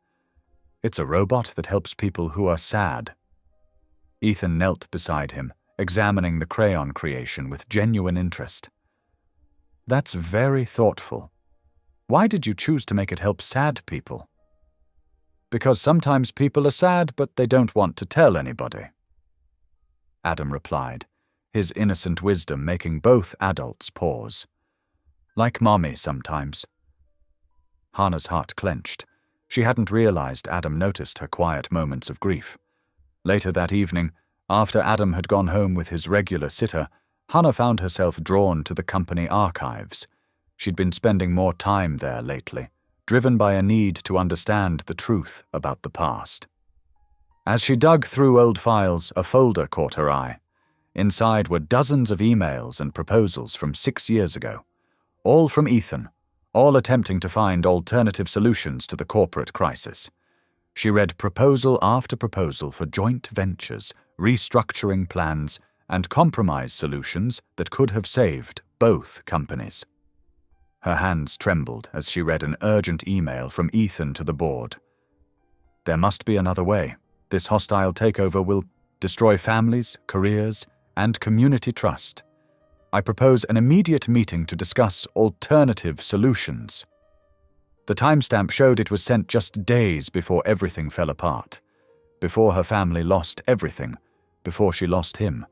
[SPEAKER 1] "It's a robot that helps people who are sad." Ethan knelt beside him, examining the crayon creation with genuine interest. "That's very thoughtful. Why did you choose to make it help sad people?" "Because sometimes people are sad, but they don't want to tell anybody," Adam replied, his innocent wisdom making both adults pause. "Like Mommy sometimes." Hannah's heart clenched. She hadn't realized Adam noticed her quiet moments of grief. Later that evening, after Adam had gone home with his regular sitter, Hannah found herself drawn to the company archives. She'd been spending more time there lately, driven by a need to understand the truth about the past. As she dug through old files, a folder caught her eye. Inside were dozens of emails and proposals from 6 years ago, all from Ethan, all attempting to find alternative solutions to the corporate crisis. She read proposal after proposal for joint ventures, restructuring plans, and compromise solutions that could have saved both companies. Her hands trembled as she read an urgent email from Ethan to the board. "There must be another way. This hostile takeover will destroy families, careers, and community trust. I propose an immediate meeting to discuss alternative solutions." The timestamp showed it was sent just days before everything fell apart, before her family lost everything, before she lost him.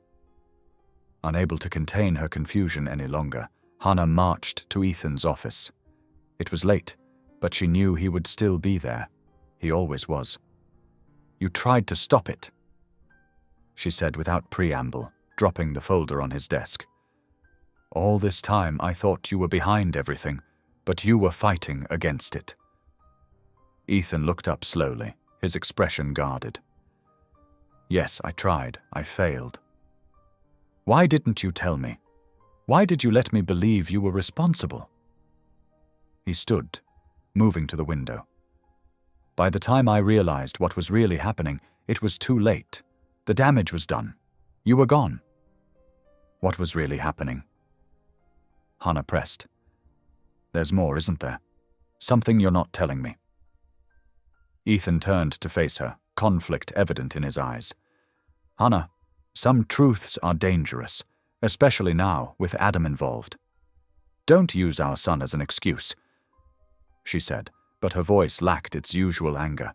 [SPEAKER 1] Unable to contain her confusion any longer, Hannah marched to Ethan's office. It was late, but she knew he would still be there. He always was. "You tried to stop it," she said without preamble, dropping the folder on his desk. "All this time I thought you were behind everything, but you were fighting against it." Ethan looked up slowly, his expression guarded. "Yes, I tried. I failed." "Why didn't you tell me? Why did you let me believe you were responsible?" He stood, moving to the window. "By the time I realized what was really happening, it was too late. The damage was done. You were gone." "What was really happening?" Hannah pressed. "There's more, isn't there? Something you're not telling me." Ethan turned to face her, conflict evident in his eyes. "Hannah, some truths are dangerous, especially now with Adam involved. Don't use our son as an excuse," she said, but her voice lacked its usual anger.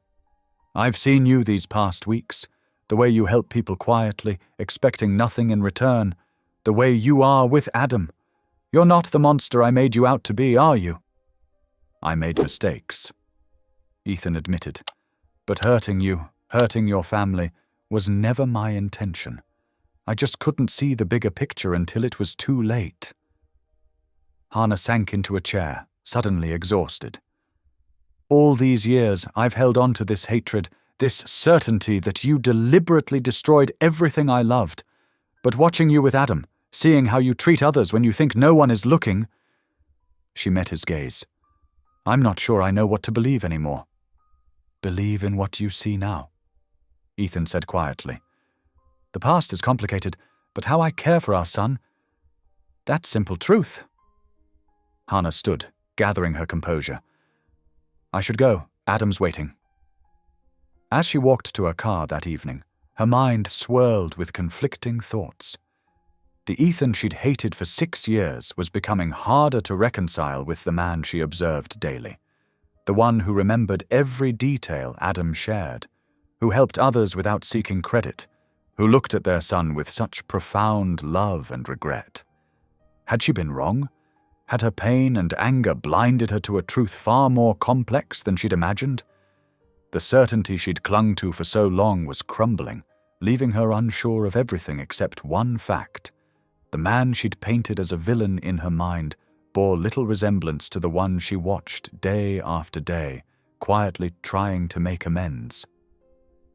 [SPEAKER 1] "I've seen you these past weeks, the way you help people quietly, expecting nothing in return, the way you are with Adam. You're not the monster I made you out to be, are you?" "I made mistakes," Ethan admitted, "but hurting you, hurting your family, was never my intention. I just couldn't see the bigger picture until it was too late." Hannah sank into a chair, suddenly exhausted. "All these years I've held on to this hatred, this certainty that you deliberately destroyed everything I loved. But watching you with Adam, seeing how you treat others when you think no one is looking—" She met his gaze. "I'm not sure I know what to believe anymore." "Believe in what you see now," Ethan said quietly. "The past is complicated, but how I care for our son, that's simple truth." Hannah stood, gathering her composure. "I should go. Adam's waiting." As she walked to her car that evening, her mind swirled with conflicting thoughts. The Ethan she'd hated for 6 years was becoming harder to reconcile with the man she observed daily, the one who remembered every detail Adam shared, who helped others without seeking credit, who looked at their son with such profound love and regret. Had she been wrong? Had her pain and anger blinded her to a truth far more complex than she'd imagined? The certainty she'd clung to for so long was crumbling, leaving her unsure of everything except one fact. The man she'd painted as a villain in her mind bore little resemblance to the one she watched day after day, quietly trying to make amends.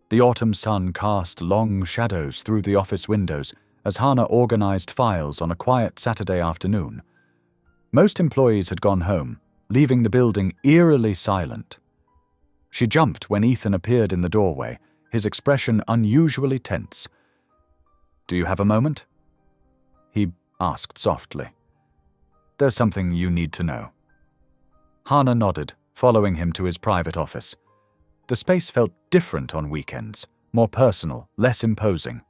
[SPEAKER 1] The autumn sun cast long shadows through the office windows as Hannah organized files on a quiet Saturday afternoon. Most employees had gone home, leaving the building eerily silent. She jumped when Ethan appeared in the doorway, his expression unusually tense. "Do you have a moment?" he asked softly. "There's something you need to know." Hannah nodded, following him to his private office. The space felt different on weekends, more personal, less imposing.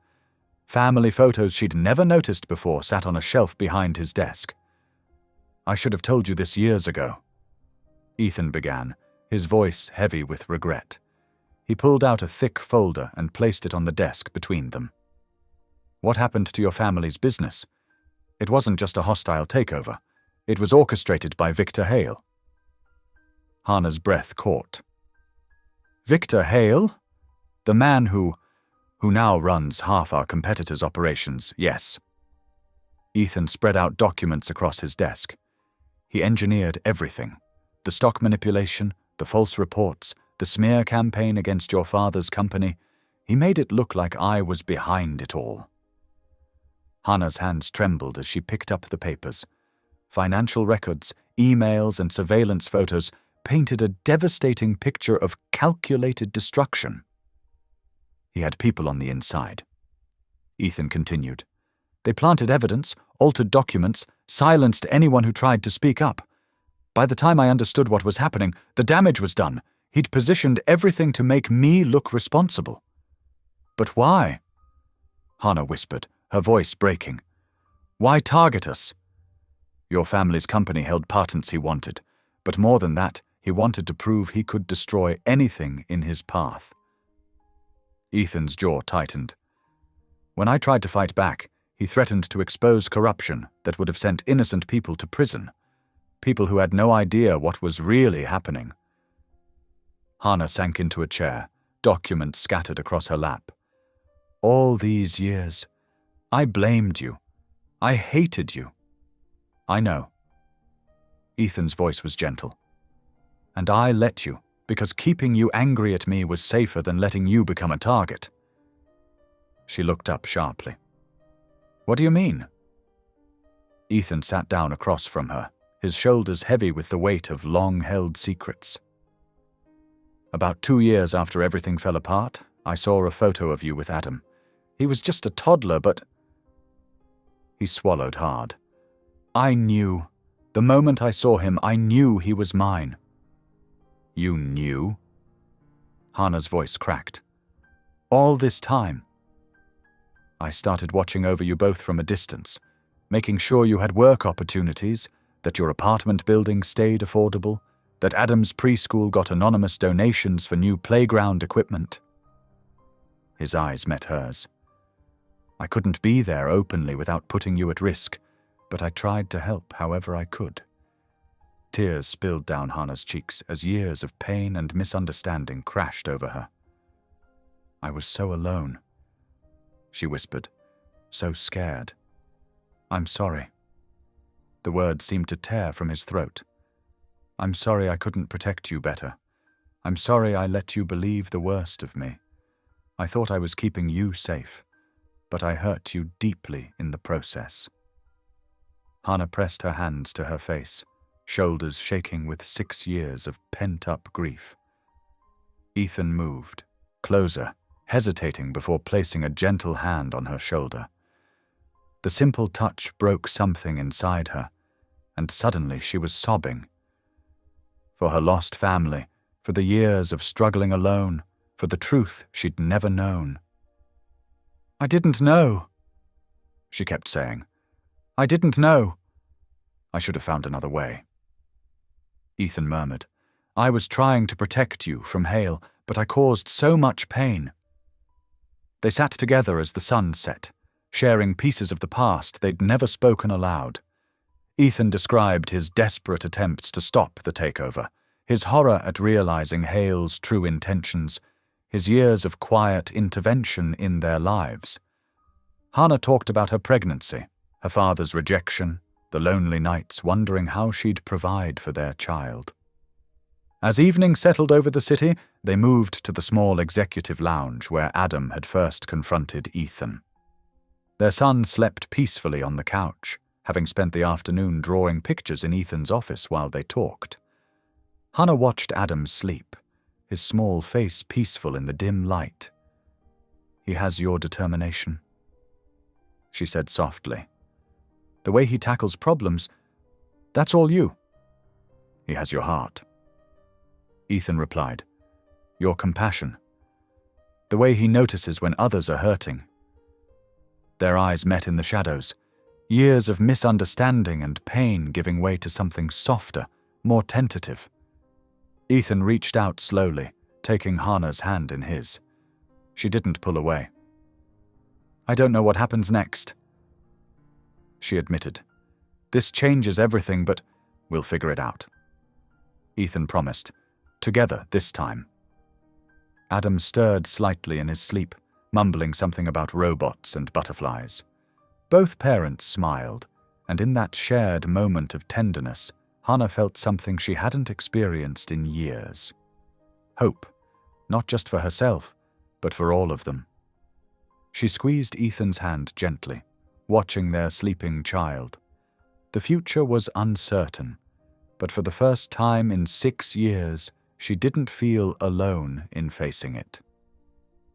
[SPEAKER 1] Family photos she'd never noticed before sat on a shelf behind his desk. "I should have told you this years ago," Ethan began, his voice heavy with regret. He pulled out a thick folder and placed it on the desk between them. "What happened to your family's business? It wasn't just a hostile takeover. It was orchestrated by Victor Hale." Hannah's breath caught. "Victor Hale? The man who now runs half our competitors' operations, yes." Ethan spread out documents across his desk. He engineered everything. The stock manipulation, the false reports, the smear campaign against your father's company. He made it look like I was behind it all. Hannah's hands trembled as she picked up the papers. Financial records, emails, and surveillance photos painted a devastating picture of calculated destruction. He had people on the inside. Ethan continued. They planted evidence, altered documents, silenced anyone who tried to speak up. By the time I understood what was happening, the damage was done. He'd positioned everything to make me look responsible. "But why?" Hannah whispered, her voice breaking. "Why target us?" "Your family's company held patents he wanted, but more than that, he wanted to prove he could destroy anything in his path." Ethan's jaw tightened. "When I tried to fight back, he threatened to expose corruption that would have sent innocent people to prison, people who had no idea what was really happening." Hannah sank into a chair, documents scattered across her lap. "All these years, I blamed you. I hated you." "I know." Ethan's voice was gentle. "And I let you, because keeping you angry at me was safer than letting you become a target." She looked up sharply. "What do you mean?" Ethan sat down across from her, his shoulders heavy with the weight of long-held secrets. "About 2 years after everything fell apart, I saw a photo of you with Adam. He was just a toddler, but—" He swallowed hard. "I knew. The moment I saw him, I knew he was mine." "You knew?" Hannah's voice cracked. "All this time. I started watching over you both from a distance, making sure you had work opportunities, that your apartment building stayed affordable, that Adam's preschool got anonymous donations for new playground equipment." His eyes met hers. "I couldn't be there openly without putting you at risk, but I tried to help however I could." Tears spilled down Hannah's cheeks as years of pain and misunderstanding crashed over her. "I was so alone," she whispered, "so scared. I'm sorry." The words seemed to tear from his throat. "I'm sorry I couldn't protect you better. I'm sorry I let you believe the worst of me. I thought I was keeping you safe, but I hurt you deeply in the process." Hannah pressed her hands to her face, shoulders shaking with 6 years of pent-up grief. Ethan moved, closer, hesitating before placing a gentle hand on her shoulder. The simple touch broke something inside her, and suddenly she was sobbing. for her lost family, for the years of struggling alone, for the truth she'd never known. "I didn't know," she kept saying. "I didn't know. I should have found another way." Ethan murmured, "I was trying to protect you from Hale, but I caused so much pain." They sat together as the sun set, sharing pieces of the past they'd never spoken aloud. Ethan described his desperate attempts to stop the takeover, his horror at realizing Hale's true intentions, his years of quiet intervention in their lives. Hannah talked about her pregnancy, her father's rejection, the lonely nights wondering how she'd provide for their child. As evening settled over the city, they moved to the small executive lounge where Adam had first confronted Ethan. Their son slept peacefully on the couch, having spent the afternoon drawing pictures in Ethan's office while they talked. Hannah watched Adam sleep, his small face peaceful in the dim light. "He has your determination," she said softly. "The way he tackles problems, that's all you. He has your heart." Ethan replied, "Your compassion. The way he notices when others are hurting." Their eyes met in the shadows, years of misunderstanding and pain giving way to something softer, more tentative. Ethan reached out slowly, taking Hannah's hand in his. She didn't pull away. "I don't know what happens next," she admitted. "This changes everything, but we'll figure it out." Ethan promised. "Together this time." Adam stirred slightly in his sleep, mumbling something about robots and butterflies. Both parents smiled, and in that shared moment of tenderness, Hannah felt something she hadn't experienced in years. Hope, not just for herself, but for all of them. She squeezed Ethan's hand gently, watching their sleeping child. The future was uncertain, but for the first time in 6 years, she didn't feel alone in facing it.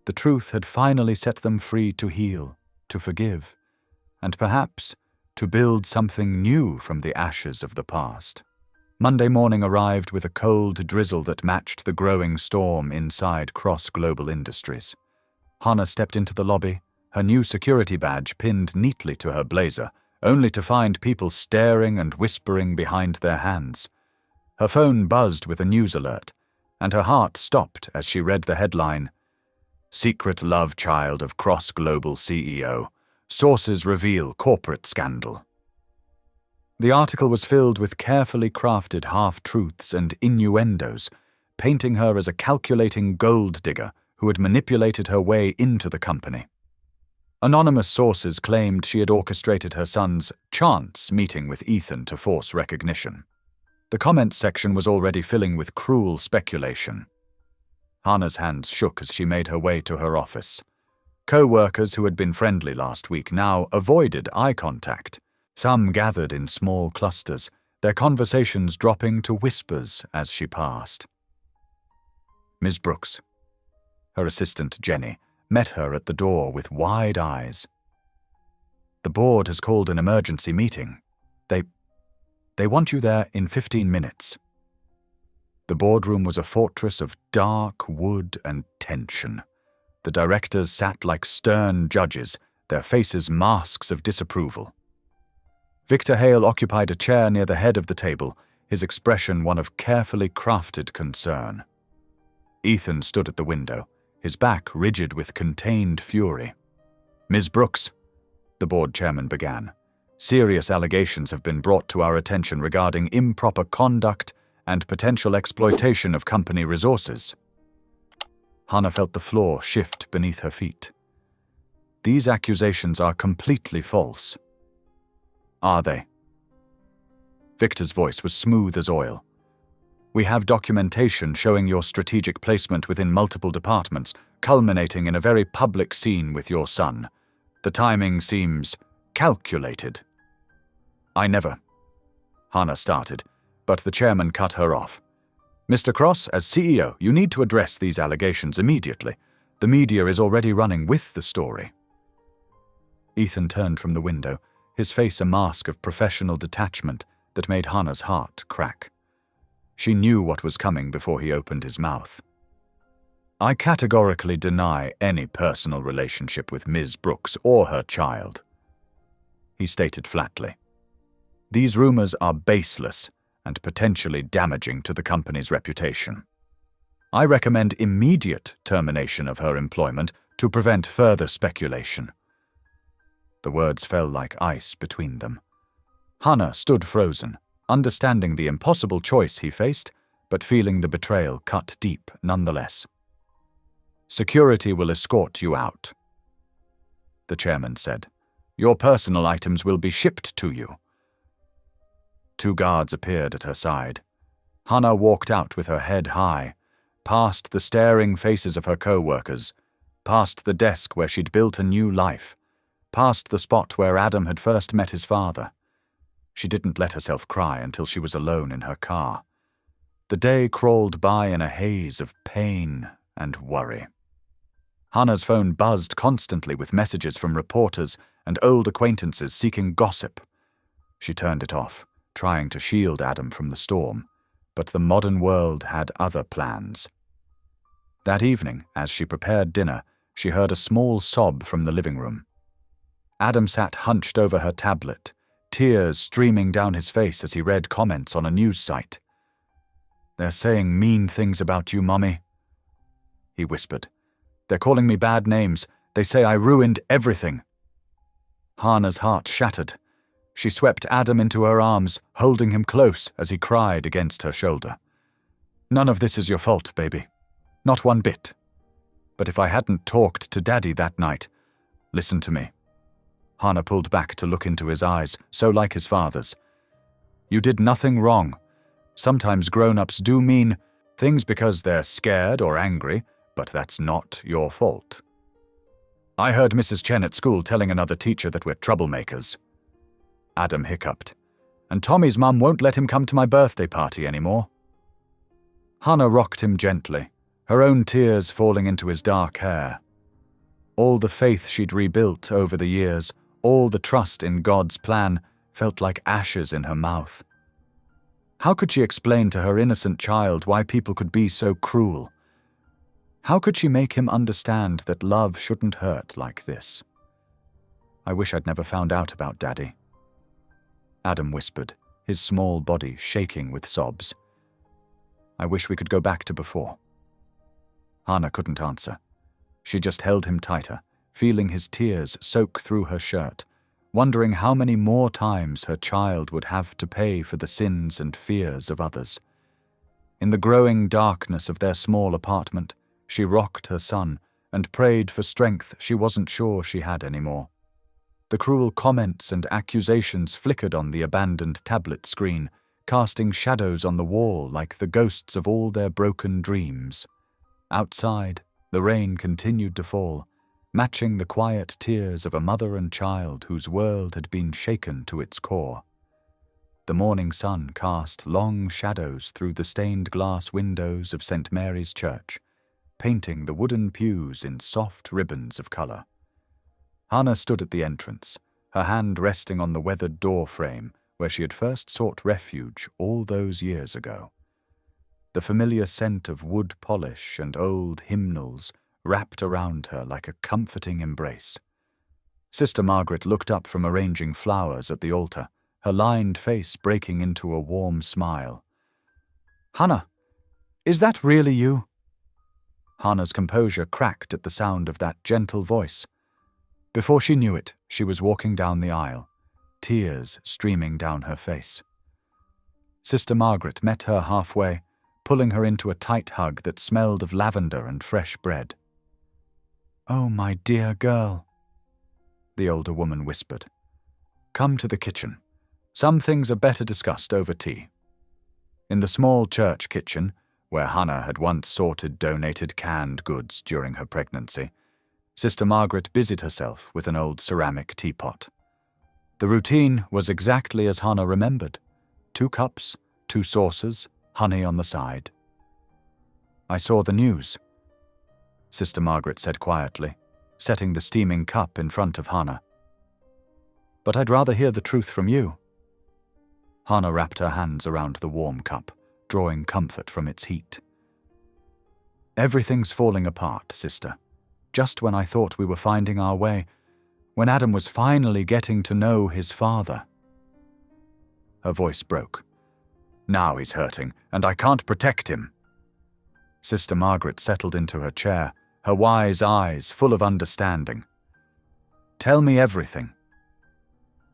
[SPEAKER 1] The truth had finally set them free to heal, to forgive, and perhaps to build something new from the ashes of the past. Monday morning arrived with a cold drizzle that matched the growing storm inside Cross Global Industries. Hannah stepped into the lobby, her new security badge pinned neatly to her blazer, only to find people staring and whispering behind their hands. Her phone buzzed with a news alert, and her heart stopped as she read the headline, "Secret Love Child of Cross Global CEO. Sources Reveal Corporate Scandal." The article was filled with carefully crafted half-truths and innuendos, painting her as a calculating gold digger who had manipulated her way into the company. Anonymous sources claimed she had orchestrated her son's chance meeting with Ethan to force recognition. The comments section was already filling with cruel speculation. Hannah's hands shook as she made her way to her office. Co-workers who had been friendly last week now avoided eye contact. Some gathered in small clusters, their conversations dropping to whispers as she passed. Ms. Brooks, her assistant Jenny, met her at the door with wide eyes. "The board has called an emergency meeting. They want you there in 15 minutes. The boardroom was a fortress of dark wood and tension. The directors sat like stern judges, their faces masks of disapproval. Victor Hale occupied a chair near the head of the table, his expression one of carefully crafted concern. Ethan stood at the window, his back rigid with contained fury. "Ms. Brooks," the board chairman began, "serious allegations have been brought to our attention regarding improper conduct and potential exploitation of company resources." Hannah felt the floor shift beneath her feet. "These accusations are completely false." "Are they?" Victor's voice was smooth as oil. "We have documentation showing your strategic placement within multiple departments, culminating in a very public scene with your son. The timing seems calculated." "I never," Hannah started, but the chairman cut her off. "Mr. Cross, as CEO, you need to address these allegations immediately. The media is already running with the story." Ethan turned from the window, his face a mask of professional detachment that made Hannah's heart crack. She knew what was coming before he opened his mouth. "I categorically deny any personal relationship with Ms. Brooks or her child," he stated flatly. "These rumors are baseless and potentially damaging to the company's reputation. I recommend immediate termination of her employment to prevent further speculation." The words fell like ice between them. Hannah stood frozen, understanding the impossible choice he faced, but feeling the betrayal cut deep nonetheless. "Security will escort you out," the chairman said. "Your personal items will be shipped to you." 2 guards appeared at her side. Hannah walked out with her head high, past the staring faces of her co-workers, past the desk where she'd built a new life, past the spot where Adam had first met his father. She didn't let herself cry until she was alone in her car. The day crawled by in a haze of pain and worry. Hannah's phone buzzed constantly with messages from reporters and old acquaintances seeking gossip. She turned it off, trying to shield Adam from the storm, but the modern world had other plans. That evening, as she prepared dinner, she heard a small sob from the living room. Adam sat hunched over her tablet, tears streaming down his face as he read comments on a news site. "They're saying mean things about you, Mommy," he whispered. "They're calling me bad names. They say I ruined everything." Hannah's heart shattered. She swept Adam into her arms, holding him close as he cried against her shoulder. "None of this is your fault, baby. Not one bit. But if I hadn't talked to Daddy that night, listen to me." Hannah pulled back to look into his eyes, so like his father's. "You did nothing wrong. Sometimes grown-ups do mean things because they're scared or angry, but that's not your fault. I heard Mrs. Chen at school telling another teacher that we're troublemakers." Adam hiccuped. "And Tommy's mum won't let him come to my birthday party anymore." Hannah rocked him gently, her own tears falling into his dark hair. All the faith she'd rebuilt over the years, all the trust in God's plan, felt like ashes in her mouth. How could she explain to her innocent child why people could be so cruel? How could she make him understand that love shouldn't hurt like this? "I wish I'd never found out about Daddy," Adam whispered, his small body shaking with sobs. "I wish we could go back to before." Hannah couldn't answer. She just held him tighter, feeling his tears soak through her shirt, wondering how many more times her child would have to pay for the sins and fears of others. In the growing darkness of their small apartment, she rocked her son and prayed for strength she wasn't sure she had anymore. The cruel comments and accusations flickered on the abandoned tablet screen, casting shadows on the wall like the ghosts of all their broken dreams. Outside, the rain continued to fall, matching the quiet tears of a mother and child whose world had been shaken to its core. The morning sun cast long shadows through the stained glass windows of St. Mary's Church, painting the wooden pews in soft ribbons of colour. Hannah stood at the entrance, her hand resting on the weathered door frame where she had first sought refuge all those years ago. The familiar scent of wood polish and old hymnals wrapped around her like a comforting embrace. Sister Margaret looked up from arranging flowers at the altar, her lined face breaking into a warm smile. "Hannah, is that really you?" Hannah's composure cracked at the sound of that gentle voice. Before she knew it, she was walking down the aisle, tears streaming down her face. Sister Margaret met her halfway, pulling her into a tight hug that smelled of lavender and fresh bread. "Oh, my dear girl," the older woman whispered. "Come to the kitchen. Some things are better discussed over tea." In the small church kitchen, where Hannah had once sorted donated canned goods during her pregnancy, Sister Margaret busied herself with an old ceramic teapot. The routine was exactly as Hannah remembered. 2 cups, 2 saucers, honey on the side. "I saw the news," Sister Margaret said quietly, setting the steaming cup in front of Hannah. "But I'd rather hear the truth from you." Hannah wrapped her hands around the warm cup, drawing comfort from its heat. "Everything's falling apart, sister. Just when I thought we were finding our way, when Adam was finally getting to know his father." Her voice broke. "Now he's hurting, and I can't protect him." Sister Margaret settled into her chair, her wise eyes full of understanding. "Tell me everything."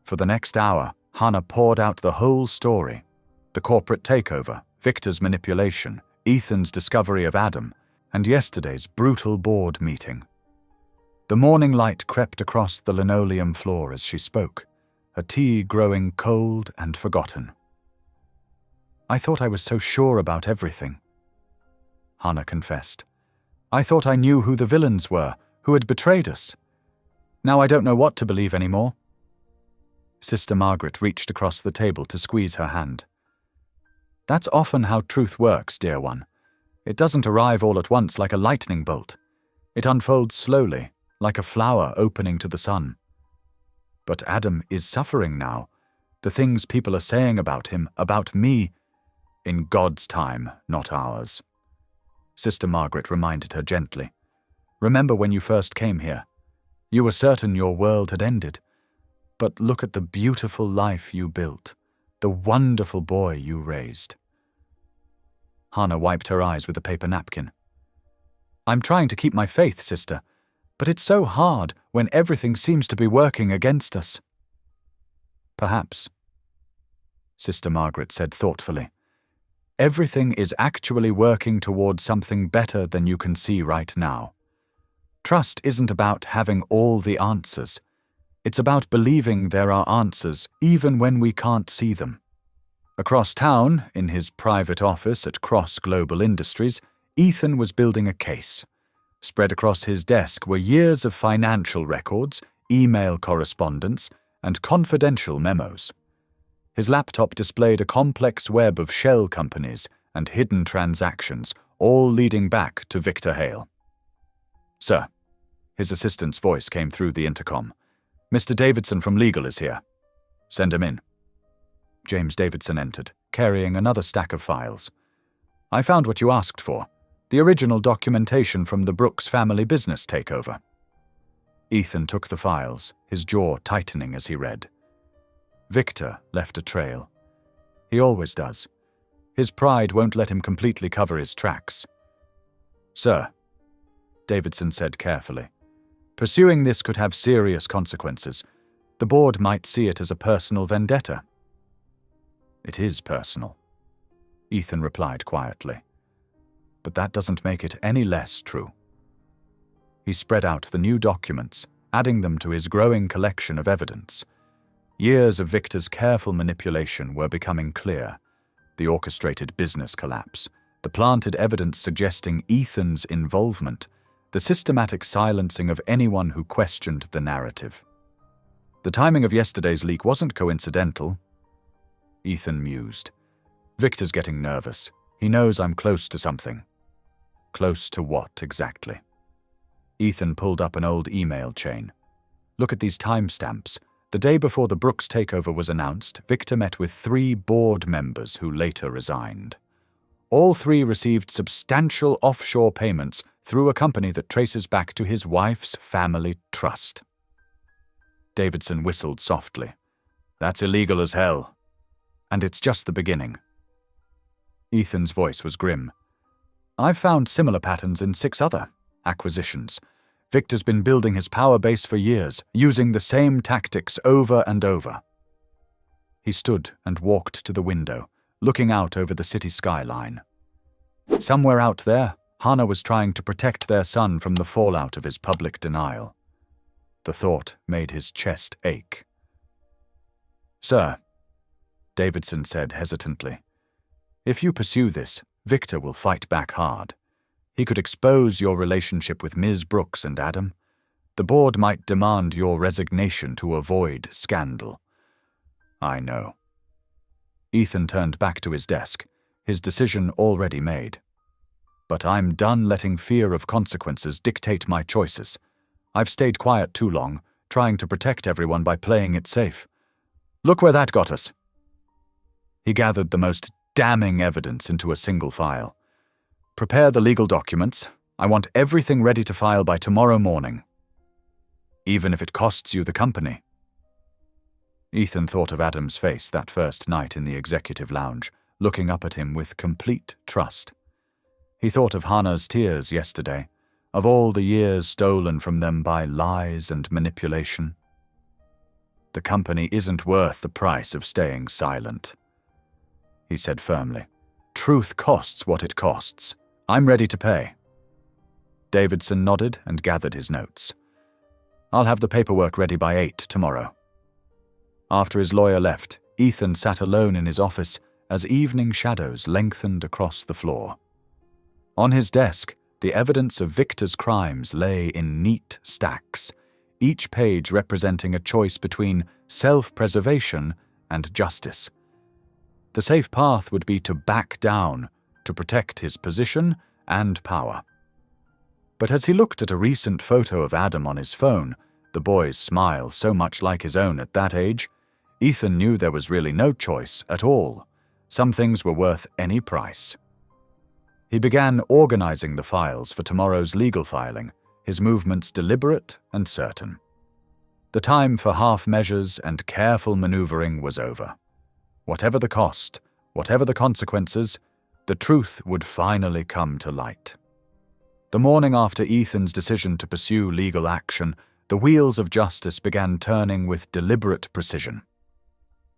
[SPEAKER 1] For the next hour, Hannah poured out the whole story. The corporate takeover, Victor's manipulation, Ethan's discovery of Adam, and yesterday's brutal board meeting. The morning light crept across the linoleum floor as she spoke, her tea growing cold and forgotten. "I thought I was so sure about everything," Hannah confessed. "I thought I knew who the villains were, who had betrayed us. Now I don't know what to believe anymore." Sister Margaret reached across the table to squeeze her hand. "That's often how truth works, dear one. It doesn't arrive all at once like a lightning bolt. It unfolds slowly, like a flower opening to the sun. But Adam is suffering now. The things people are saying about him, about me, in God's time, not ours." Sister Margaret reminded her gently. "Remember when you first came here? You were certain your world had ended. But look at the beautiful life you built, the wonderful boy you raised." Hannah wiped her eyes with a paper napkin. "I'm trying to keep my faith, sister, but it's so hard when everything seems to be working against us." "Perhaps," Sister Margaret said thoughtfully, "everything is actually working towards something better than you can see right now. Trust isn't about having all the answers. It's about believing there are answers even when we can't see them." Across town, in his private office at Cross Global Industries, Ethan was building a case. Spread across his desk were years of financial records, email correspondence, and confidential memos. His laptop displayed a complex web of shell companies and hidden transactions, all leading back to Victor Hale. "Sir," his assistant's voice came through the intercom, "Mr. Davidson from Legal is here. Send him in." James Davidson entered, carrying another stack of files. "I found what you asked for, the original documentation from the Brooks family business takeover." Ethan took the files, his jaw tightening as he read. Victor left a trail. He always does. His pride won't let him completely cover his tracks. "Sir," Davidson said carefully, "pursuing this could have serious consequences. The board might see it as a personal vendetta." "It is personal," Ethan replied quietly. "But that doesn't make it any less true." He spread out the new documents, adding them to his growing collection of evidence. Years of Victor's careful manipulation were becoming clear. The orchestrated business collapse, the planted evidence suggesting Ethan's involvement, the systematic silencing of anyone who questioned the narrative. The timing of yesterday's leak wasn't coincidental. Ethan mused. "Victor's getting nervous. He knows I'm close to something." "Close to what, exactly?" Ethan pulled up an old email chain. "Look at these timestamps. The day before the Brooks takeover was announced, Victor met with 3 board members who later resigned. All 3 received substantial offshore payments through a company that traces back to his wife's family trust." Davidson whistled softly. "That's illegal as hell. And it's just the beginning." Ethan's voice was grim. "I've found similar patterns in 6 other acquisitions. Victor's been building his power base for years, using the same tactics over and over." He stood and walked to the window, looking out over the city skyline. Somewhere out there, Hannah was trying to protect their son from the fallout of his public denial. The thought made his chest ache. "Sir," Davidson said hesitantly, "if you pursue this, Victor will fight back hard. He could expose your relationship with Ms. Brooks and Adam. The board might demand your resignation to avoid scandal." "I know." Ethan turned back to his desk, his decision already made. "But I'm done letting fear of consequences dictate my choices. I've stayed quiet too long, trying to protect everyone by playing it safe. Look where that got us." He gathered the most damning evidence into a single file. Prepare the legal documents. I want everything ready to file by tomorrow morning. Even if it costs you the company. Ethan thought of Adam's face that first night in the executive lounge, looking up at him with complete trust. He thought of Hannah's tears yesterday, of all the years stolen from them by lies and manipulation. The company isn't worth the price of staying silent, he said firmly. Truth costs what it costs. I'm ready to pay. Davidson nodded and gathered his notes. I'll have the paperwork ready by 8 tomorrow. After his lawyer left, Ethan sat alone in his office as evening shadows lengthened across the floor. On his desk, the evidence of Victor's crimes lay in neat stacks, each page representing a choice between self-preservation and justice. The safe path would be to back down, to protect his position and power. But as he looked at a recent photo of Adam on his phone, the boy's smile so much like his own at that age, Ethan knew there was really no choice at all. Some things were worth any price. He began organizing the files for tomorrow's legal filing, his movements deliberate and certain. The time for half measures and careful maneuvering was over. Whatever the cost, whatever the consequences, the truth would finally come to light. The morning after Ethan's decision to pursue legal action, the wheels of justice began turning with deliberate precision.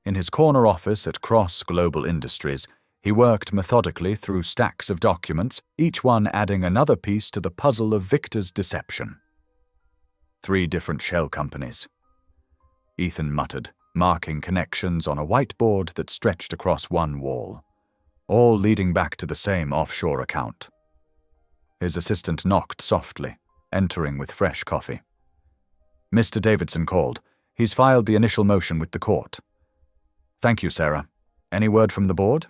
[SPEAKER 1] In his corner office at Cross Global Industries, he worked methodically through stacks of documents, each one adding another piece to the puzzle of Victor's deception. 3 different shell companies. Ethan muttered, marking connections on a whiteboard that stretched across one wall, all leading back to the same offshore account. His assistant knocked softly, entering with fresh coffee. Mr. Davidson called. He's filed the initial motion with the court. Thank you, Sarah. Any word from the board?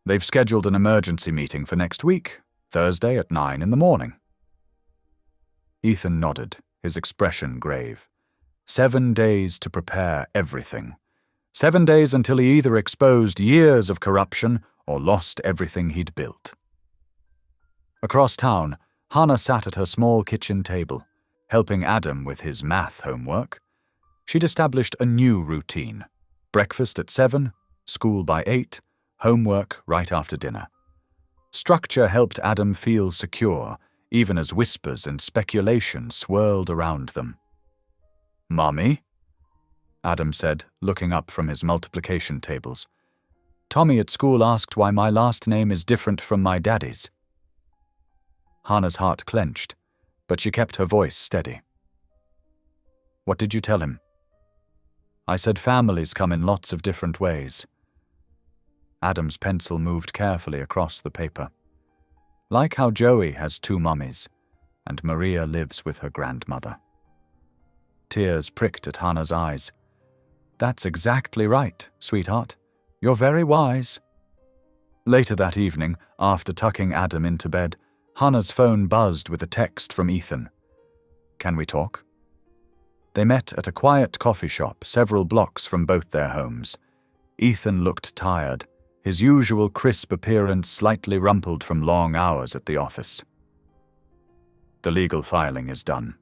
[SPEAKER 1] They've scheduled an emergency meeting for next week, Thursday at 9 in the morning. Ethan nodded, his expression grave. 7 days to prepare everything. 7 days until he either exposed years of corruption or lost everything he'd built. Across town, Hannah sat at her small kitchen table, helping Adam with his math homework. She'd established a new routine. Breakfast at 7, school by 8, homework right after dinner. Structure helped Adam feel secure, even as whispers and speculation swirled around them. "Mommy?" Adam said, looking up from his multiplication tables. "Tommy at school asked why my last name is different from my daddy's." Hannah's heart clenched, but she kept her voice steady. "What did you tell him?" "I said families come in lots of different ways." Adam's pencil moved carefully across the paper. "Like how Joey has 2 mummies, and Maria lives with her grandmother." Tears pricked at Hannah's eyes. "That's exactly right, sweetheart. You're very wise." Later that evening, after tucking Adam into bed, Hannah's phone buzzed with a text from Ethan. "Can we talk?" They met at a quiet coffee shop several blocks from both their homes. Ethan looked tired, his usual crisp appearance slightly rumpled from long hours at the office. "The legal filing is done,"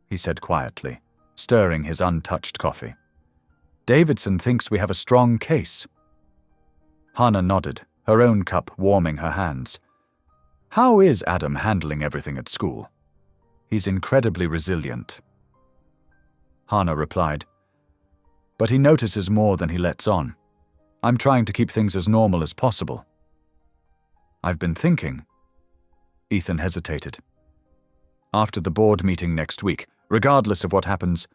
[SPEAKER 1] he said quietly, stirring his untouched coffee. "Davidson thinks we have a strong case." Hannah nodded, her own cup warming her hands. "How is Adam handling everything at school?" "He's incredibly resilient." Hannah replied, "But he notices more than he lets on. I'm trying to keep things as normal as possible." "I've been thinking." Ethan hesitated. "After the board meeting next week, regardless of what happens,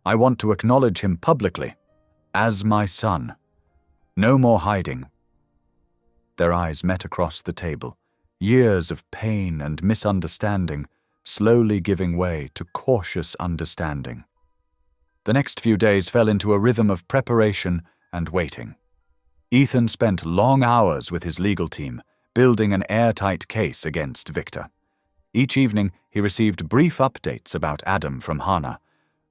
[SPEAKER 1] I want to acknowledge him publicly, as my son. No more hiding." Their eyes met across the table, years of pain and misunderstanding slowly giving way to cautious understanding. The next few days fell into a rhythm of preparation and waiting. Ethan spent long hours with his legal team, building an airtight case against Victor. Each evening, he received brief updates about Adam from Hannah,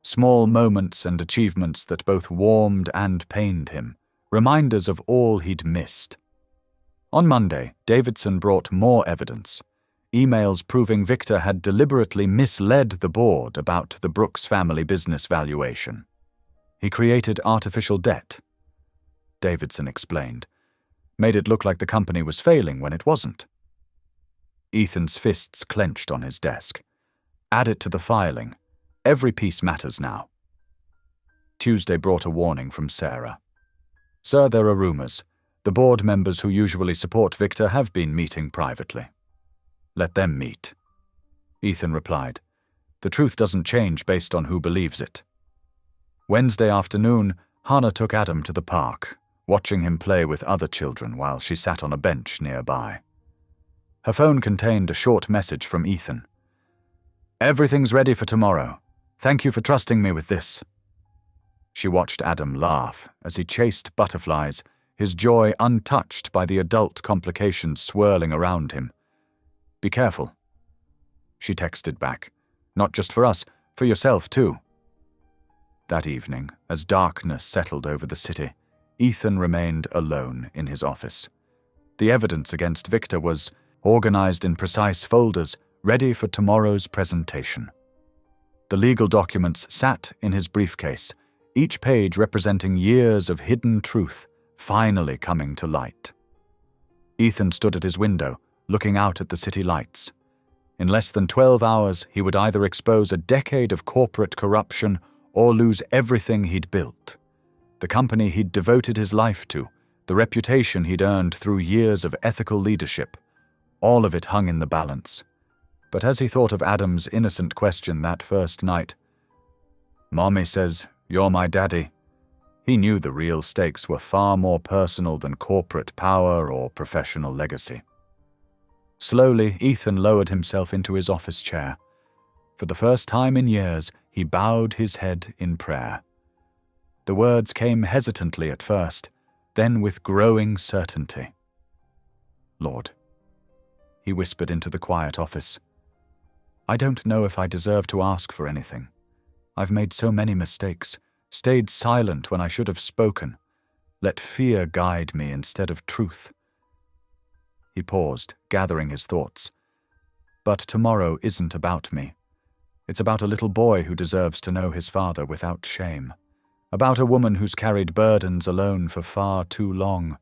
[SPEAKER 1] small moments and achievements that both warmed and pained him, reminders of all he'd missed. On Monday, Davidson brought more evidence. Emails proving Victor had deliberately misled the board about the Brooks family business valuation. He created artificial debt, Davidson explained, made it look like the company was failing when it wasn't. Ethan's fists clenched on his desk. Add it to the filing. Every piece matters now. Tuesday brought a warning from Sarah. Sir, there are rumors. The board members who usually support Victor have been meeting privately. Let them meet. Ethan replied. The truth doesn't change based on who believes it. Wednesday afternoon, Hannah took Adam to the park, watching him play with other children while she sat on a bench nearby. Her phone contained a short message from Ethan. Everything's ready for tomorrow. Thank you for trusting me with this. She watched Adam laugh as he chased butterflies, his joy untouched by the adult complications swirling around him. Be careful. She texted back. Not just for us, for yourself too. That evening, as darkness settled over the city, Ethan remained alone in his office. The evidence against Victor was organized in precise folders, ready for tomorrow's presentation. The legal documents sat in his briefcase, each page representing years of hidden truth finally coming to light. Ethan stood at his window, looking out at the city lights. In less than 12 hours, he would either expose a decade of corporate corruption or lose everything he'd built. The company he'd devoted his life to, the reputation he'd earned through years of ethical leadership. All of it hung in the balance. But as he thought of Adam's innocent question that first night, Mommy says, "You're my daddy," he knew the real stakes were far more personal than corporate power or professional legacy. Slowly, Ethan lowered himself into his office chair. For the first time in years, he bowed his head in prayer. The words came hesitantly at first, then with growing certainty. Lord, he whispered into the quiet office, I don't know if I deserve to ask for anything. I've made so many mistakes, stayed silent when I should have spoken. Let fear guide me instead of truth. He paused, gathering his thoughts. But tomorrow isn't about me. It's about a little boy who deserves to know his father without shame. About a woman who's carried burdens alone for far too long.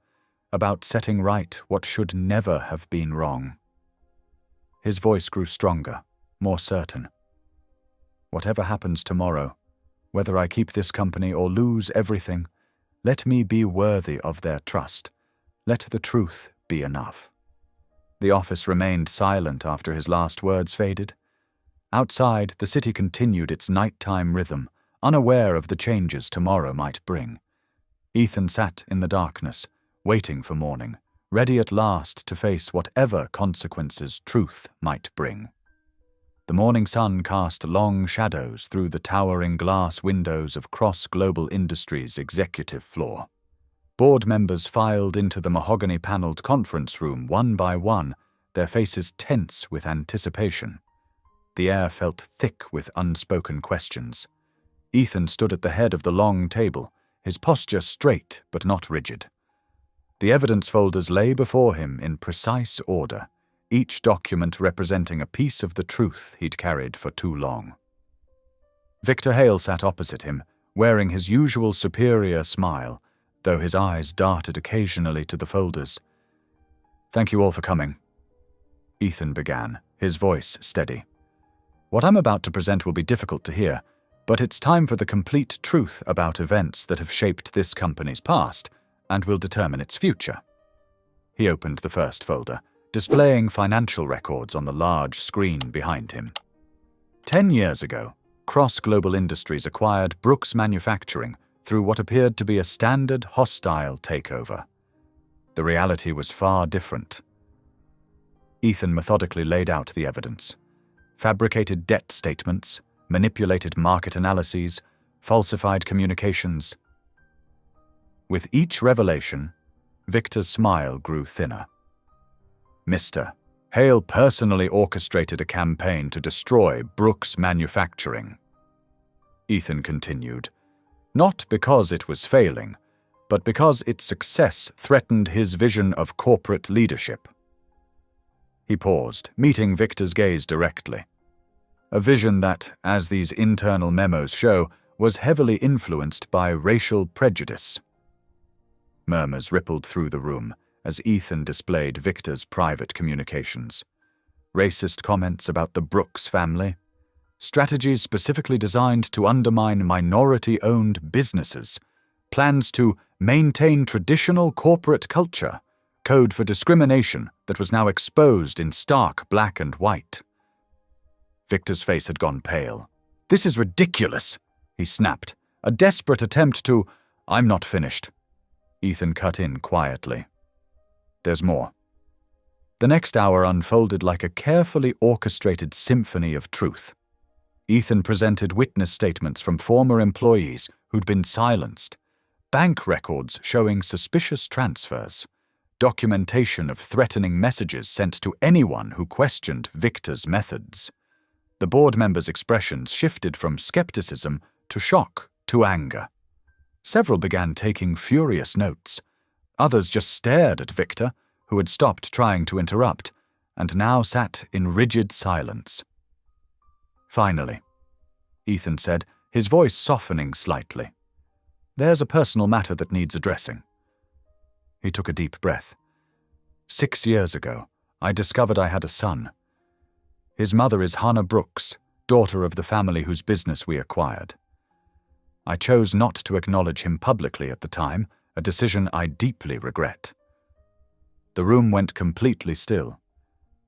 [SPEAKER 1] About setting right what should never have been wrong. His voice grew stronger, more certain. Whatever happens tomorrow, whether I keep this company or lose everything, let me be worthy of their trust. Let the truth be enough. The office remained silent after his last words faded. Outside, the city continued its nighttime rhythm, unaware of the changes tomorrow might bring. Ethan sat in the darkness, waiting for morning, ready at last to face whatever consequences truth might bring. The morning sun cast long shadows through the towering glass windows of Cross Global Industries' executive floor. Board members filed into the mahogany-paneled conference room one by one, their faces tense with anticipation. The air felt thick with unspoken questions. Ethan stood at the head of the long table, his posture straight but not rigid. The evidence folders lay before him in precise order, each document representing a piece of the truth he'd carried for too long. Victor Hale sat opposite him, wearing his usual superior smile, though his eyes darted occasionally to the folders. Thank you all for coming. Ethan began, his voice steady. What I'm about to present will be difficult to hear, but it's time for the complete truth about events that have shaped this company's past and will determine its future. He opened the first folder, displaying financial records on the large screen behind him. 10 years ago, Cross Global Industries acquired Brooks Manufacturing through what appeared to be a standard hostile takeover. The reality was far different. Ethan methodically laid out the evidence. Fabricated debt statements, manipulated market analyses, falsified communications. With each revelation, Victor's smile grew thinner. Mr. Hale personally orchestrated a campaign to destroy Brooks Manufacturing. Ethan continued, not because it was failing, but because its success threatened his vision of corporate leadership. He paused, meeting Victor's gaze directly. A vision that, as these internal memos show, was heavily influenced by racial prejudice. Murmurs rippled through the room as Ethan displayed Victor's private communications. Racist comments about the Brooks family, strategies specifically designed to undermine minority-owned businesses, plans to maintain traditional corporate culture, code for discrimination that was now exposed in stark black and white. Victor's face had gone pale. "This is ridiculous," he snapped, a desperate attempt to— "I'm not finished." Ethan cut in quietly. "There's more." The next hour unfolded like a carefully orchestrated symphony of truth. Ethan presented witness statements from former employees who'd been silenced, bank records showing suspicious transfers, documentation of threatening messages sent to anyone who questioned Victor's methods. The board members' expressions shifted from skepticism to shock to anger. Several began taking furious notes. Others just stared at Victor, who had stopped trying to interrupt, and now sat in rigid silence. "Finally," Ethan said, his voice softening slightly, "there's a personal matter that needs addressing." He took a deep breath. 6 years ago, I discovered I had a son. His mother is Hannah Brooks, daughter of the family whose business we acquired. I chose not to acknowledge him publicly at the time, a decision I deeply regret. The room went completely still.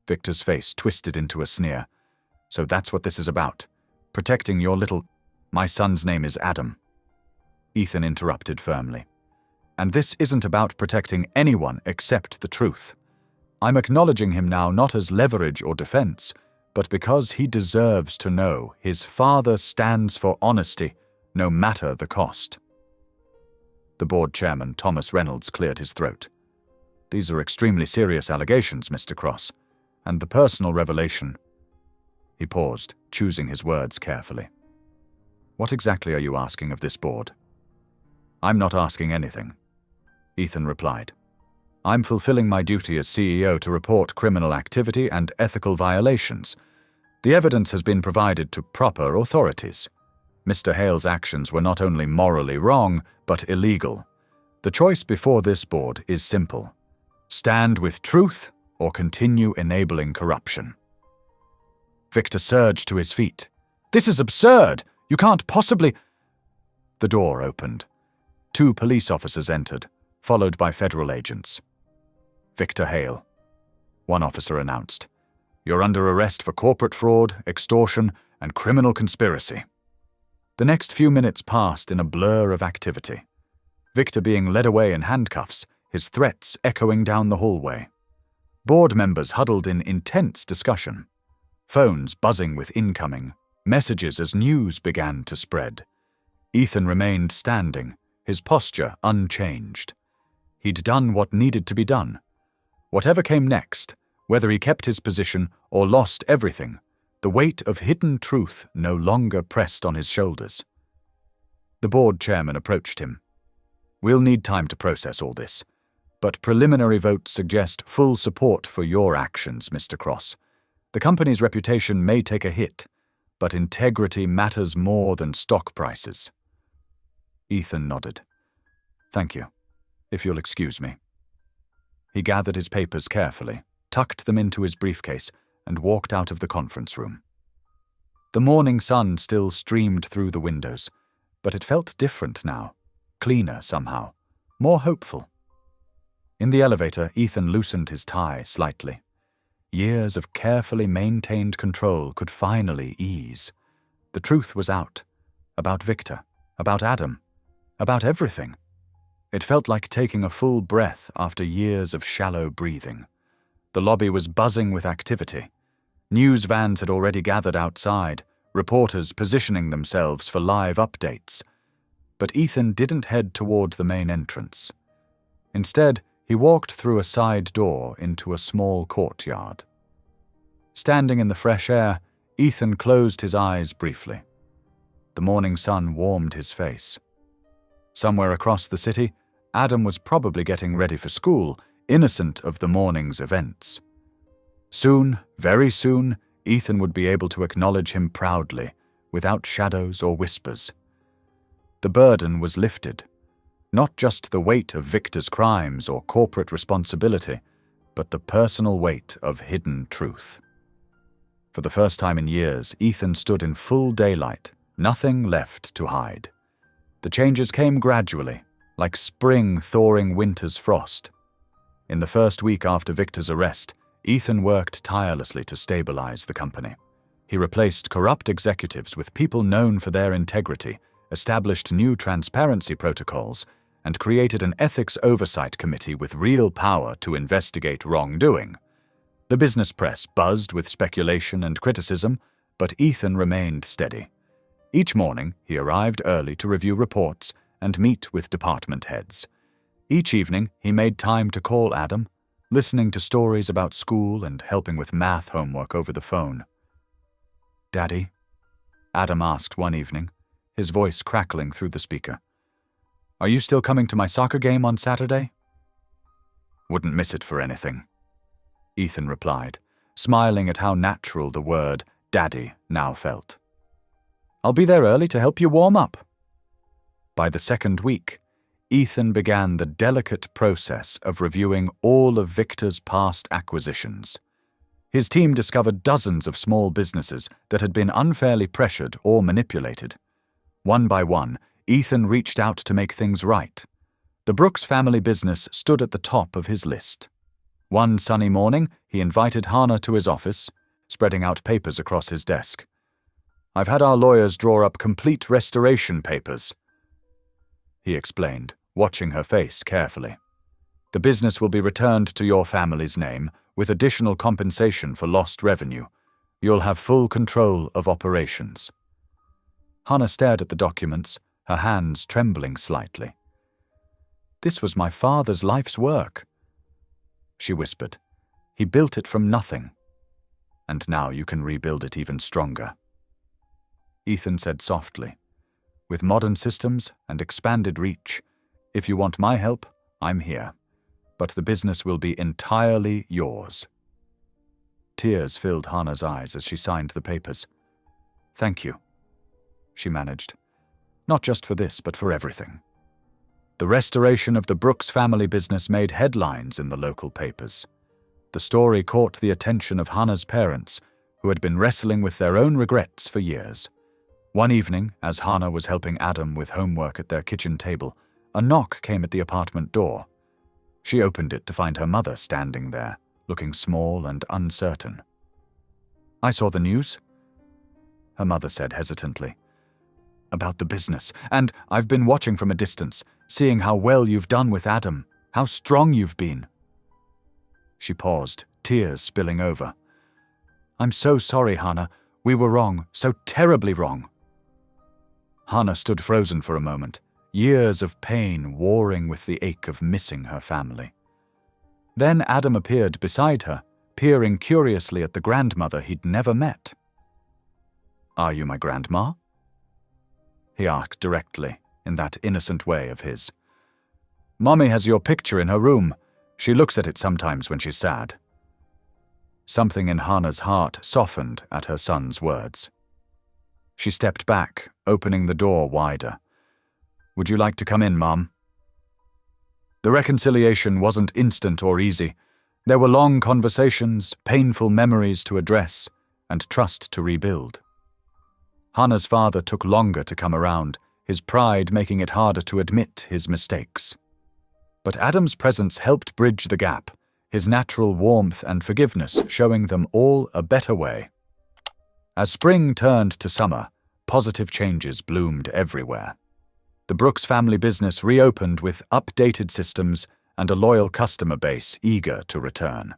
[SPEAKER 1] Victor's face twisted into a sneer. "So that's what this is about. Protecting your little— My son's name is Adam." Ethan interrupted firmly. "And this isn't about protecting anyone except the truth. I'm acknowledging him now not as leverage or defense, but because he deserves to know his father stands for honesty, no matter the cost." The board chairman, Thomas Reynolds, cleared his throat. "These are extremely serious allegations, Mr. Cross, and the personal revelation—" He paused, choosing his words carefully. "What exactly are you asking of this board?" "I'm not asking anything," Ethan replied. "I'm fulfilling my duty as CEO to report criminal activity and ethical violations. The evidence has been provided to proper authorities. Mr. Hale's actions were not only morally wrong, but illegal. The choice before this board is simple. Stand with truth or continue enabling corruption." Victor surged to his feet. "This is absurd! You can't possibly—" The door opened. 2 police officers entered, followed by federal agents. "Victor Hale," one officer announced. "You're under arrest for corporate fraud, extortion, and criminal conspiracy." The next few minutes passed in a blur of activity. Victor being led away in handcuffs, his threats echoing down the hallway. Board members huddled in intense discussion. Phones buzzing with incoming messages as news began to spread. Ethan remained standing, his posture unchanged. He'd done what needed to be done. Whatever came next, whether he kept his position or lost everything, the weight of hidden truth no longer pressed on his shoulders. The board chairman approached him. "We'll need time to process all this, but preliminary votes suggest full support for your actions, Mr. Cross. The company's reputation may take a hit, but integrity matters more than stock prices." Ethan nodded. "Thank you, if you'll excuse me." He gathered his papers carefully, tucked them into his briefcase, and walked out of the conference room. The morning sun still streamed through the windows, but it felt different now, cleaner somehow, more hopeful. In the elevator, Ethan loosened his tie slightly. Years of carefully maintained control could finally ease. The truth was out. About Victor, about Adam, about everything. It felt like taking a full breath after years of shallow breathing. The lobby was buzzing with activity. News vans had already gathered outside, reporters positioning themselves for live updates. But Ethan didn't head toward the main entrance. Instead, he walked through a side door into a small courtyard. Standing in the fresh air, Ethan closed his eyes briefly. The morning sun warmed his face. Somewhere across the city, Adam was probably getting ready for school, innocent of the morning's events. Soon, very soon, Ethan would be able to acknowledge him proudly, without shadows or whispers. The burden was lifted. Not just the weight of Victor's crimes or corporate responsibility, but the personal weight of hidden truth. For the first time in years, Ethan stood in full daylight, nothing left to hide. The changes came gradually, like spring thawing winter's frost. In the first week after Victor's arrest, Ethan worked tirelessly to stabilize the company. He replaced corrupt executives with people known for their integrity, established new transparency protocols, and created an ethics oversight committee with real power to investigate wrongdoing. The business press buzzed with speculation and criticism, but Ethan remained steady. Each morning, he arrived early to review reports and meet with department heads. Each evening, he made time to call Adam, listening to stories about school and helping with math homework over the phone. "Daddy?" Adam asked one evening, his voice crackling through the speaker. "Are you still coming to my soccer game on Saturday?" "Wouldn't miss it for anything," Ethan replied, smiling at how natural the word "daddy" now felt. "I'll be there early to help you warm up." By the second week, Ethan began the delicate process of reviewing all of Victor's past acquisitions. His team discovered dozens of small businesses that had been unfairly pressured or manipulated. One by one, Ethan reached out to make things right. The Brooks family business stood at the top of his list. One sunny morning, he invited Hannah to his office, spreading out papers across his desk. "I've had our lawyers draw up complete restoration papers," he explained, watching her face carefully. "The business will be returned to your family's name, with additional compensation for lost revenue. You'll have full control of operations." Hannah stared at the documents, her hands trembling slightly. "This was my father's life's work," she whispered. "He built it from nothing. And now you can rebuild it even stronger." Ethan said softly, "With modern systems and expanded reach, if you want my help, I'm here. But the business will be entirely yours." Tears filled Hannah's eyes as she signed the papers. "Thank you," she managed. "Not just for this, but for everything." The restoration of the Brooks family business made headlines in the local papers. The story caught the attention of Hannah's parents, who had been wrestling with their own regrets for years. One evening, as Hannah was helping Adam with homework at their kitchen table, a knock came at the apartment door. She opened it to find her mother standing there, looking small and uncertain. "I saw the news," her mother said hesitantly. "About the business, and I've been watching from a distance, seeing how well you've done with Adam, how strong you've been." She paused, tears spilling over. "I'm so sorry, Hannah. We were wrong, so terribly wrong." Hannah stood frozen for a moment, years of pain warring with the ache of missing her family. Then Adam appeared beside her, peering curiously at the grandmother he'd never met. "Are you my grandma?" he asked directly, in that innocent way of his. "Mommy has your picture in her room. She looks at it sometimes when she's sad." Something in Hannah's heart softened at her son's words. She stepped back, opening the door wider. "Would you like to come in, Mom?" The reconciliation wasn't instant or easy. There were long conversations, painful memories to address, and trust to rebuild. Hannah's father took longer to come around, his pride making it harder to admit his mistakes. But Adam's presence helped bridge the gap, his natural warmth and forgiveness showing them all a better way. As spring turned to summer, positive changes bloomed everywhere. The Brooks family business reopened with updated systems and a loyal customer base eager to return.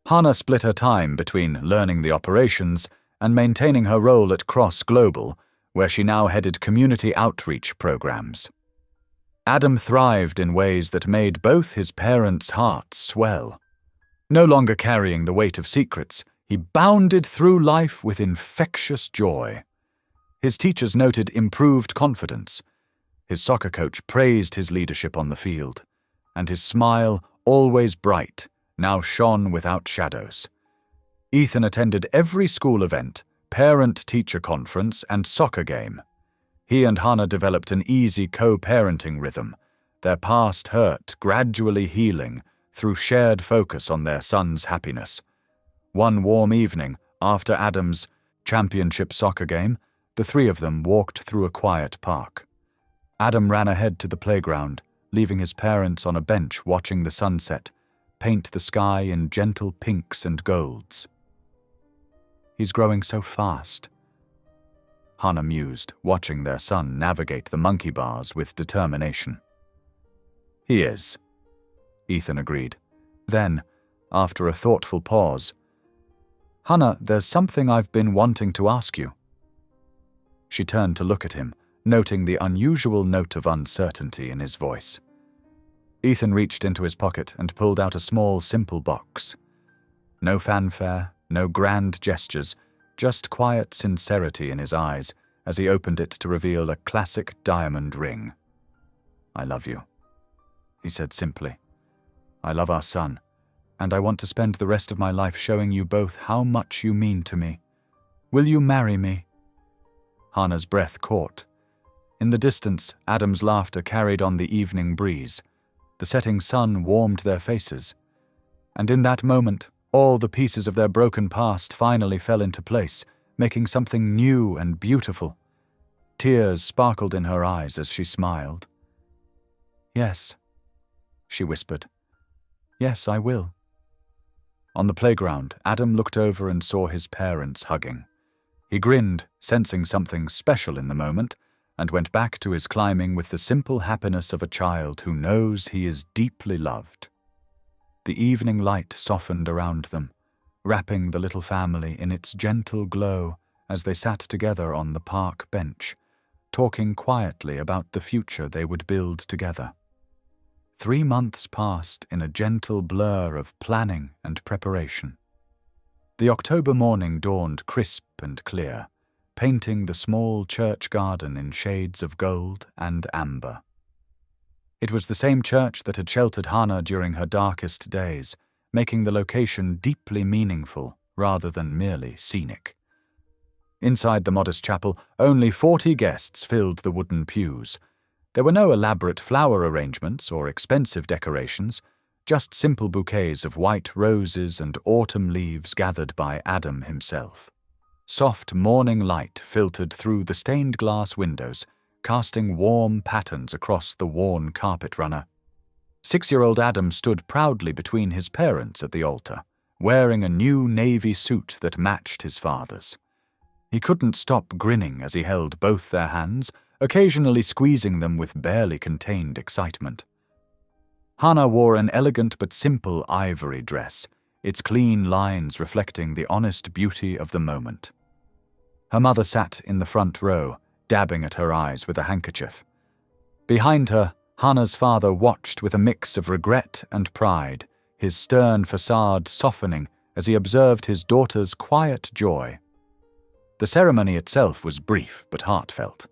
[SPEAKER 1] Hannah split her time between learning the operations and maintaining her role at Cross Global, where she now headed community outreach programs. Adam thrived in ways that made both his parents' hearts swell. No longer carrying the weight of secrets, he bounded through life with infectious joy. His teachers noted improved confidence. His soccer coach praised his leadership on the field, and his smile, always bright, now shone without shadows. Ethan attended every school event, parent-teacher conference, and soccer game. He and Hannah developed an easy co-parenting rhythm, their past hurt gradually healing through shared focus on their son's happiness. One warm evening, after Adam's championship soccer game, the three of them walked through a quiet park. Adam ran ahead to the playground, leaving his parents on a bench watching the sunset paint the sky in gentle pinks and golds. "He's growing so fast," Hannah mused, watching their son navigate the monkey bars with determination. "He is," Ethan agreed. Then, after a thoughtful pause, "Hannah, there's something I've been wanting to ask you." She turned to look at him, noting the unusual note of uncertainty in his voice. Ethan reached into his pocket and pulled out a small, simple box. No fanfare, no grand gestures, just quiet sincerity in his eyes as he opened it to reveal a classic diamond ring. "I love you," he said simply. "I love our son, and I want to spend the rest of my life showing you both how much you mean to me. Will you marry me?" Hannah's breath caught. In the distance, Adam's laughter carried on the evening breeze. The setting sun warmed their faces. And in that moment, all the pieces of their broken past finally fell into place, making something new and beautiful. Tears sparkled in her eyes as she smiled. "Yes," she whispered. "Yes, I will." On the playground, Adam looked over and saw his parents hugging. He grinned, sensing something special in the moment, and went back to his climbing with the simple happiness of a child who knows he is deeply loved. The evening light softened around them, wrapping the little family in its gentle glow as they sat together on the park bench, talking quietly about the future they would build together. 3 months passed in a gentle blur of planning and preparation. The October morning dawned crisp and clear, painting the small church garden in shades of gold and amber. It was the same church that had sheltered Hannah during her darkest days, making the location deeply meaningful rather than merely scenic. Inside the modest chapel, only 40 guests filled the wooden pews. There were no elaborate flower arrangements or expensive decorations, just simple bouquets of white roses and autumn leaves gathered by Adam himself. Soft morning light filtered through the stained glass windows, casting warm patterns across the worn carpet runner. 6-year-old Adam stood proudly between his parents at the altar, wearing a new navy suit that matched his father's. He couldn't stop grinning as he held both their hands, occasionally squeezing them with barely contained excitement. Hannah wore an elegant but simple ivory dress, its clean lines reflecting the honest beauty of the moment. Her mother sat in the front row, dabbing at her eyes with a handkerchief. Behind her, Hannah's father watched with a mix of regret and pride, his stern facade softening as he observed his daughter's quiet joy. The ceremony itself was brief but heartfelt.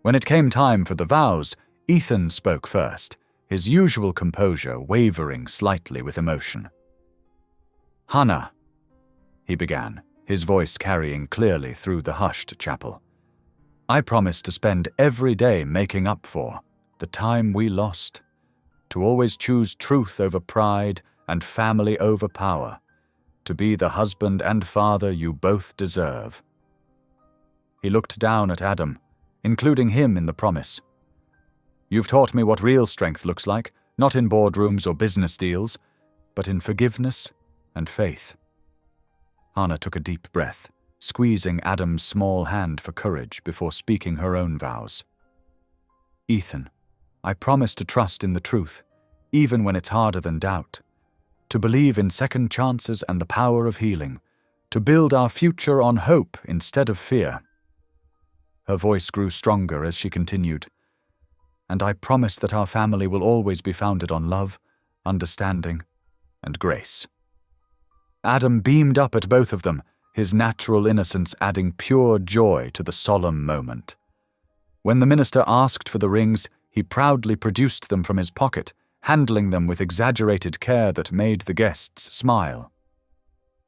[SPEAKER 1] When it came time for the vows, Ethan spoke first, his usual composure wavering slightly with emotion. "Hannah," he began, his voice carrying clearly through the hushed chapel, "I promise to spend every day making up for the time we lost, to always choose truth over pride and family over power, to be the husband and father you both deserve." He looked down at Adam, including him in the promise. "You've taught me what real strength looks like, not in boardrooms or business deals, but in forgiveness and faith." Hannah took a deep breath, squeezing Adam's small hand for courage before speaking her own vows. "Ethan, I promise to trust in the truth, even when it's harder than doubt, to believe in second chances and the power of healing, to build our future on hope instead of fear." Her voice grew stronger as she continued, "And I promise that our family will always be founded on love, understanding, and grace." Adam beamed up at both of them, his natural innocence adding pure joy to the solemn moment. When the minister asked for the rings, he proudly produced them from his pocket, handling them with exaggerated care that made the guests smile.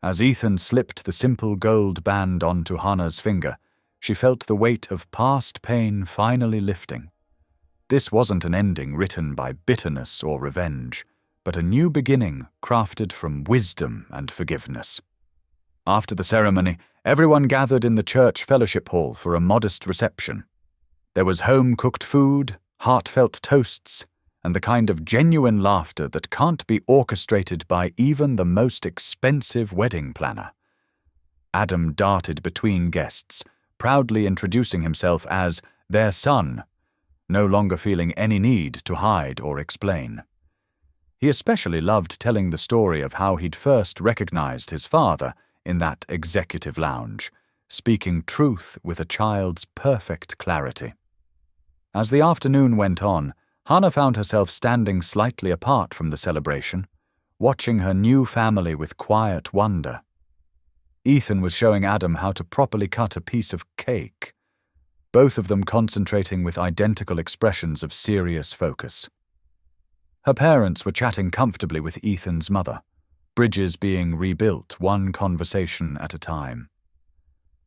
[SPEAKER 1] As Ethan slipped the simple gold band onto Hannah's finger, she felt the weight of past pain finally lifting. This wasn't an ending written by bitterness or revenge, but a new beginning crafted from wisdom and forgiveness. After the ceremony, everyone gathered in the church fellowship hall for a modest reception. There was home-cooked food, heartfelt toasts, and the kind of genuine laughter that can't be orchestrated by even the most expensive wedding planner. Adam darted between guests, proudly introducing himself as their son, no longer feeling any need to hide or explain. He especially loved telling the story of how he'd first recognized his father in that executive lounge, speaking truth with a child's perfect clarity. As the afternoon went on, Hannah found herself standing slightly apart from the celebration, watching her new family with quiet wonder. Ethan was showing Adam how to properly cut a piece of cake, both of them concentrating with identical expressions of serious focus. Her parents were chatting comfortably with Ethan's mother, bridges being rebuilt one conversation at a time.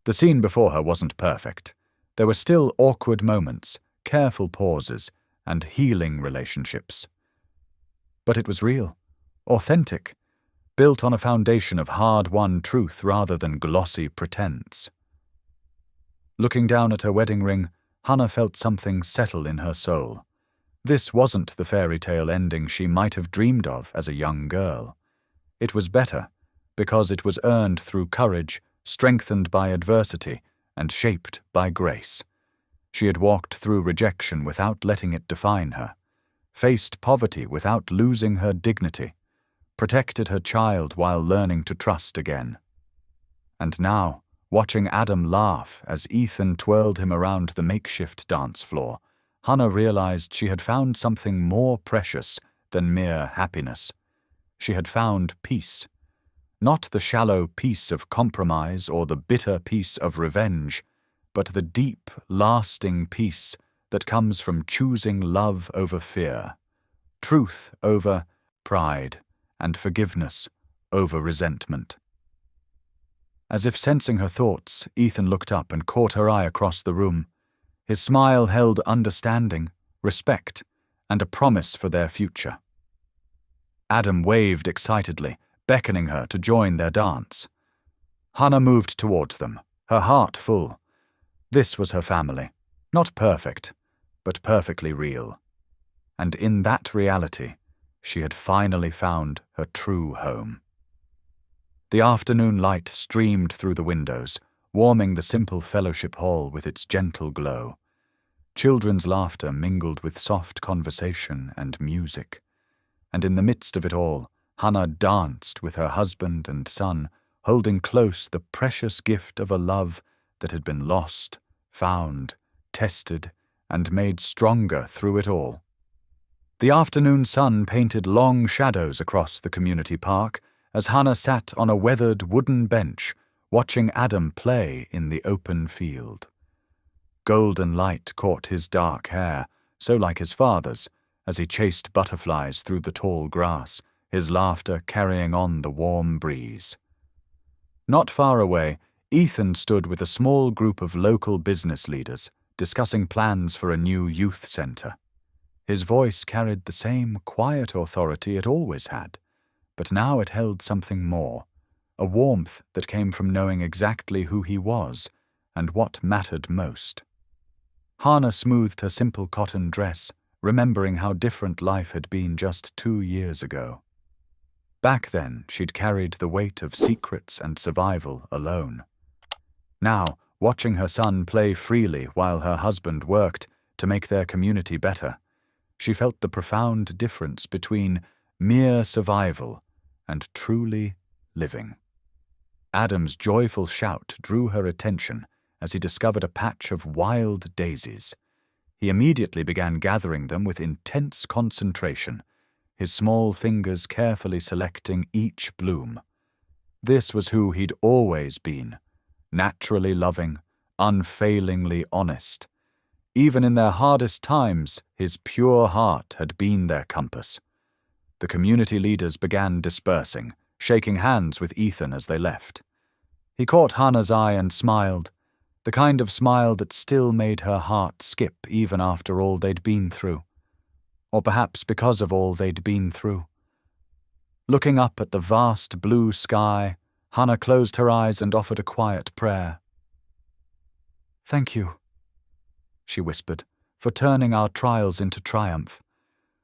[SPEAKER 1] The scene before her wasn't perfect. There were still awkward moments, careful pauses, and healing relationships. But it was real, authentic, built on a foundation of hard-won truth rather than glossy pretense. Looking down at her wedding ring, Hannah felt something settle in her soul. This wasn't the fairy tale ending she might have dreamed of as a young girl. It was better, because it was earned through courage, strengthened by adversity, and shaped by grace. She had walked through rejection without letting it define her, faced poverty without losing her dignity, protected her child while learning to trust again. And now, watching Adam laugh as Ethan twirled him around the makeshift dance floor, Hannah realized she had found something more precious than mere happiness. She had found peace. Not the shallow peace of compromise or the bitter peace of revenge, but the deep, lasting peace that comes from choosing love over fear, truth over pride, and forgiveness over resentment. As if sensing her thoughts, Ethan looked up and caught her eye across the room. His smile held understanding, respect, and a promise for their future. Adam waved excitedly, beckoning her to join their dance. Hannah moved towards them, her heart full. This was her family, not perfect, but perfectly real. And in that reality, she had finally found her true home. The afternoon light streamed through the windows, warming the simple fellowship hall with its gentle glow. Children's laughter mingled with soft conversation and music. And in the midst of it all, Hannah danced with her husband and son, holding close the precious gift of a love that had been lost, found, tested, and made stronger through it all. The afternoon sun painted long shadows across the community park as Hannah sat on a weathered wooden bench, watching Adam play in the open field. Golden light caught his dark hair, so like his father's, as he chased butterflies through the tall grass, his laughter carrying on the warm breeze. Not far away, Ethan stood with a small group of local business leaders, discussing plans for a new youth center. His voice carried the same quiet authority it always had, but now it held something more, a warmth that came from knowing exactly who he was and what mattered most. Hannah smoothed her simple cotton dress, remembering how different life had been just 2 years ago. Back then, she'd carried the weight of secrets and survival alone. Now, watching her son play freely while her husband worked to make their community better, she felt the profound difference between mere survival and truly living. Adam's joyful shout drew her attention as he discovered a patch of wild daisies. He immediately began gathering them with intense concentration, his small fingers carefully selecting each bloom. This was who he'd always been, naturally loving, unfailingly honest. Even in their hardest times, his pure heart had been their compass. The community leaders began dispersing, shaking hands with Ethan as they left. He caught Hannah's eye and smiled, the kind of smile that still made her heart skip even after all they'd been through. Or perhaps because of all they'd been through. Looking up at the vast blue sky, Hannah closed her eyes and offered a quiet prayer. "Thank you," she whispered, "for turning our trials into triumph,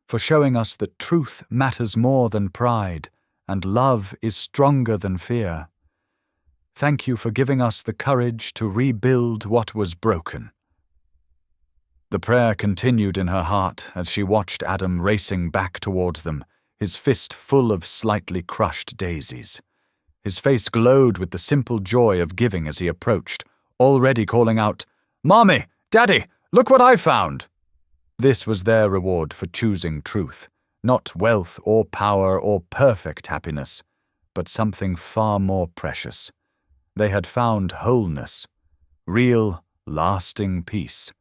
[SPEAKER 1] for showing us that truth matters more than pride, and love is stronger than fear. Thank you for giving us the courage to rebuild what was broken." The prayer continued in her heart as she watched Adam racing back towards them, his fist full of slightly crushed daisies. His face glowed with the simple joy of giving as he approached, already calling out, "Mommy! Daddy! Look what I found!" This was their reward for choosing truth, not wealth or power or perfect happiness, but something far more precious. They had found wholeness, real, lasting peace,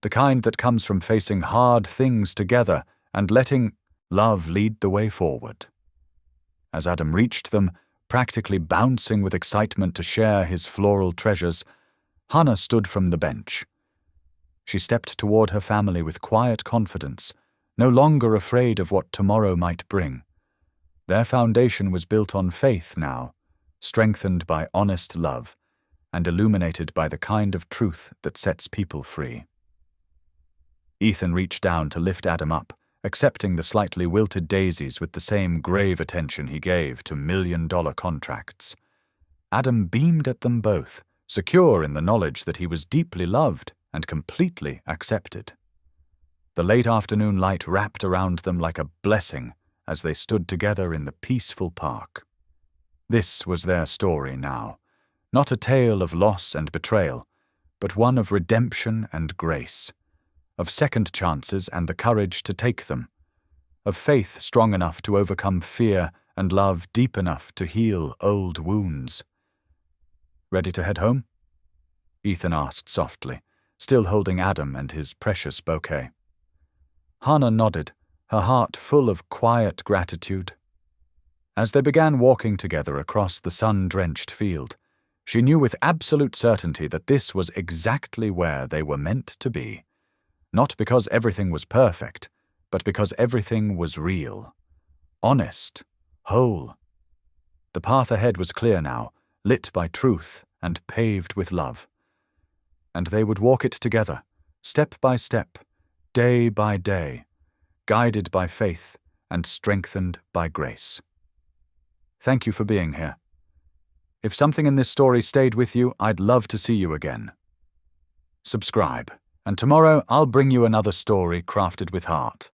[SPEAKER 1] the kind that comes from facing hard things together and letting love lead the way forward. As Adam reached them, practically bouncing with excitement to share his floral treasures, Hannah stood from the bench. She stepped toward her family with quiet confidence, no longer afraid of what tomorrow might bring. Their foundation was built on faith now, strengthened by honest love, and illuminated by the kind of truth that sets people free. Ethan reached down to lift Adam up, accepting the slightly wilted daisies with the same grave attention he gave to million-dollar contracts. Adam beamed at them both, secure in the knowledge that he was deeply loved and completely accepted. The late afternoon light wrapped around them like a blessing as they stood together in the peaceful park. This was their story now, not a tale of loss and betrayal, but one of redemption and grace, of second chances and the courage to take them, of faith strong enough to overcome fear and love deep enough to heal old wounds. "Ready to head home?" Ethan asked softly, still holding Adam and his precious bouquet. Hannah nodded, her heart full of quiet gratitude. As they began walking together across the sun-drenched field, she knew with absolute certainty that this was exactly where they were meant to be. Not because everything was perfect, but because everything was real, honest, whole. The path ahead was clear now, lit by truth and paved with love. And they would walk it together, step by step, day by day, guided by faith and strengthened by grace. Thank you for being here. If something in this story stayed with you, I'd love to see you again. Subscribe, and tomorrow I'll bring you another story crafted with heart.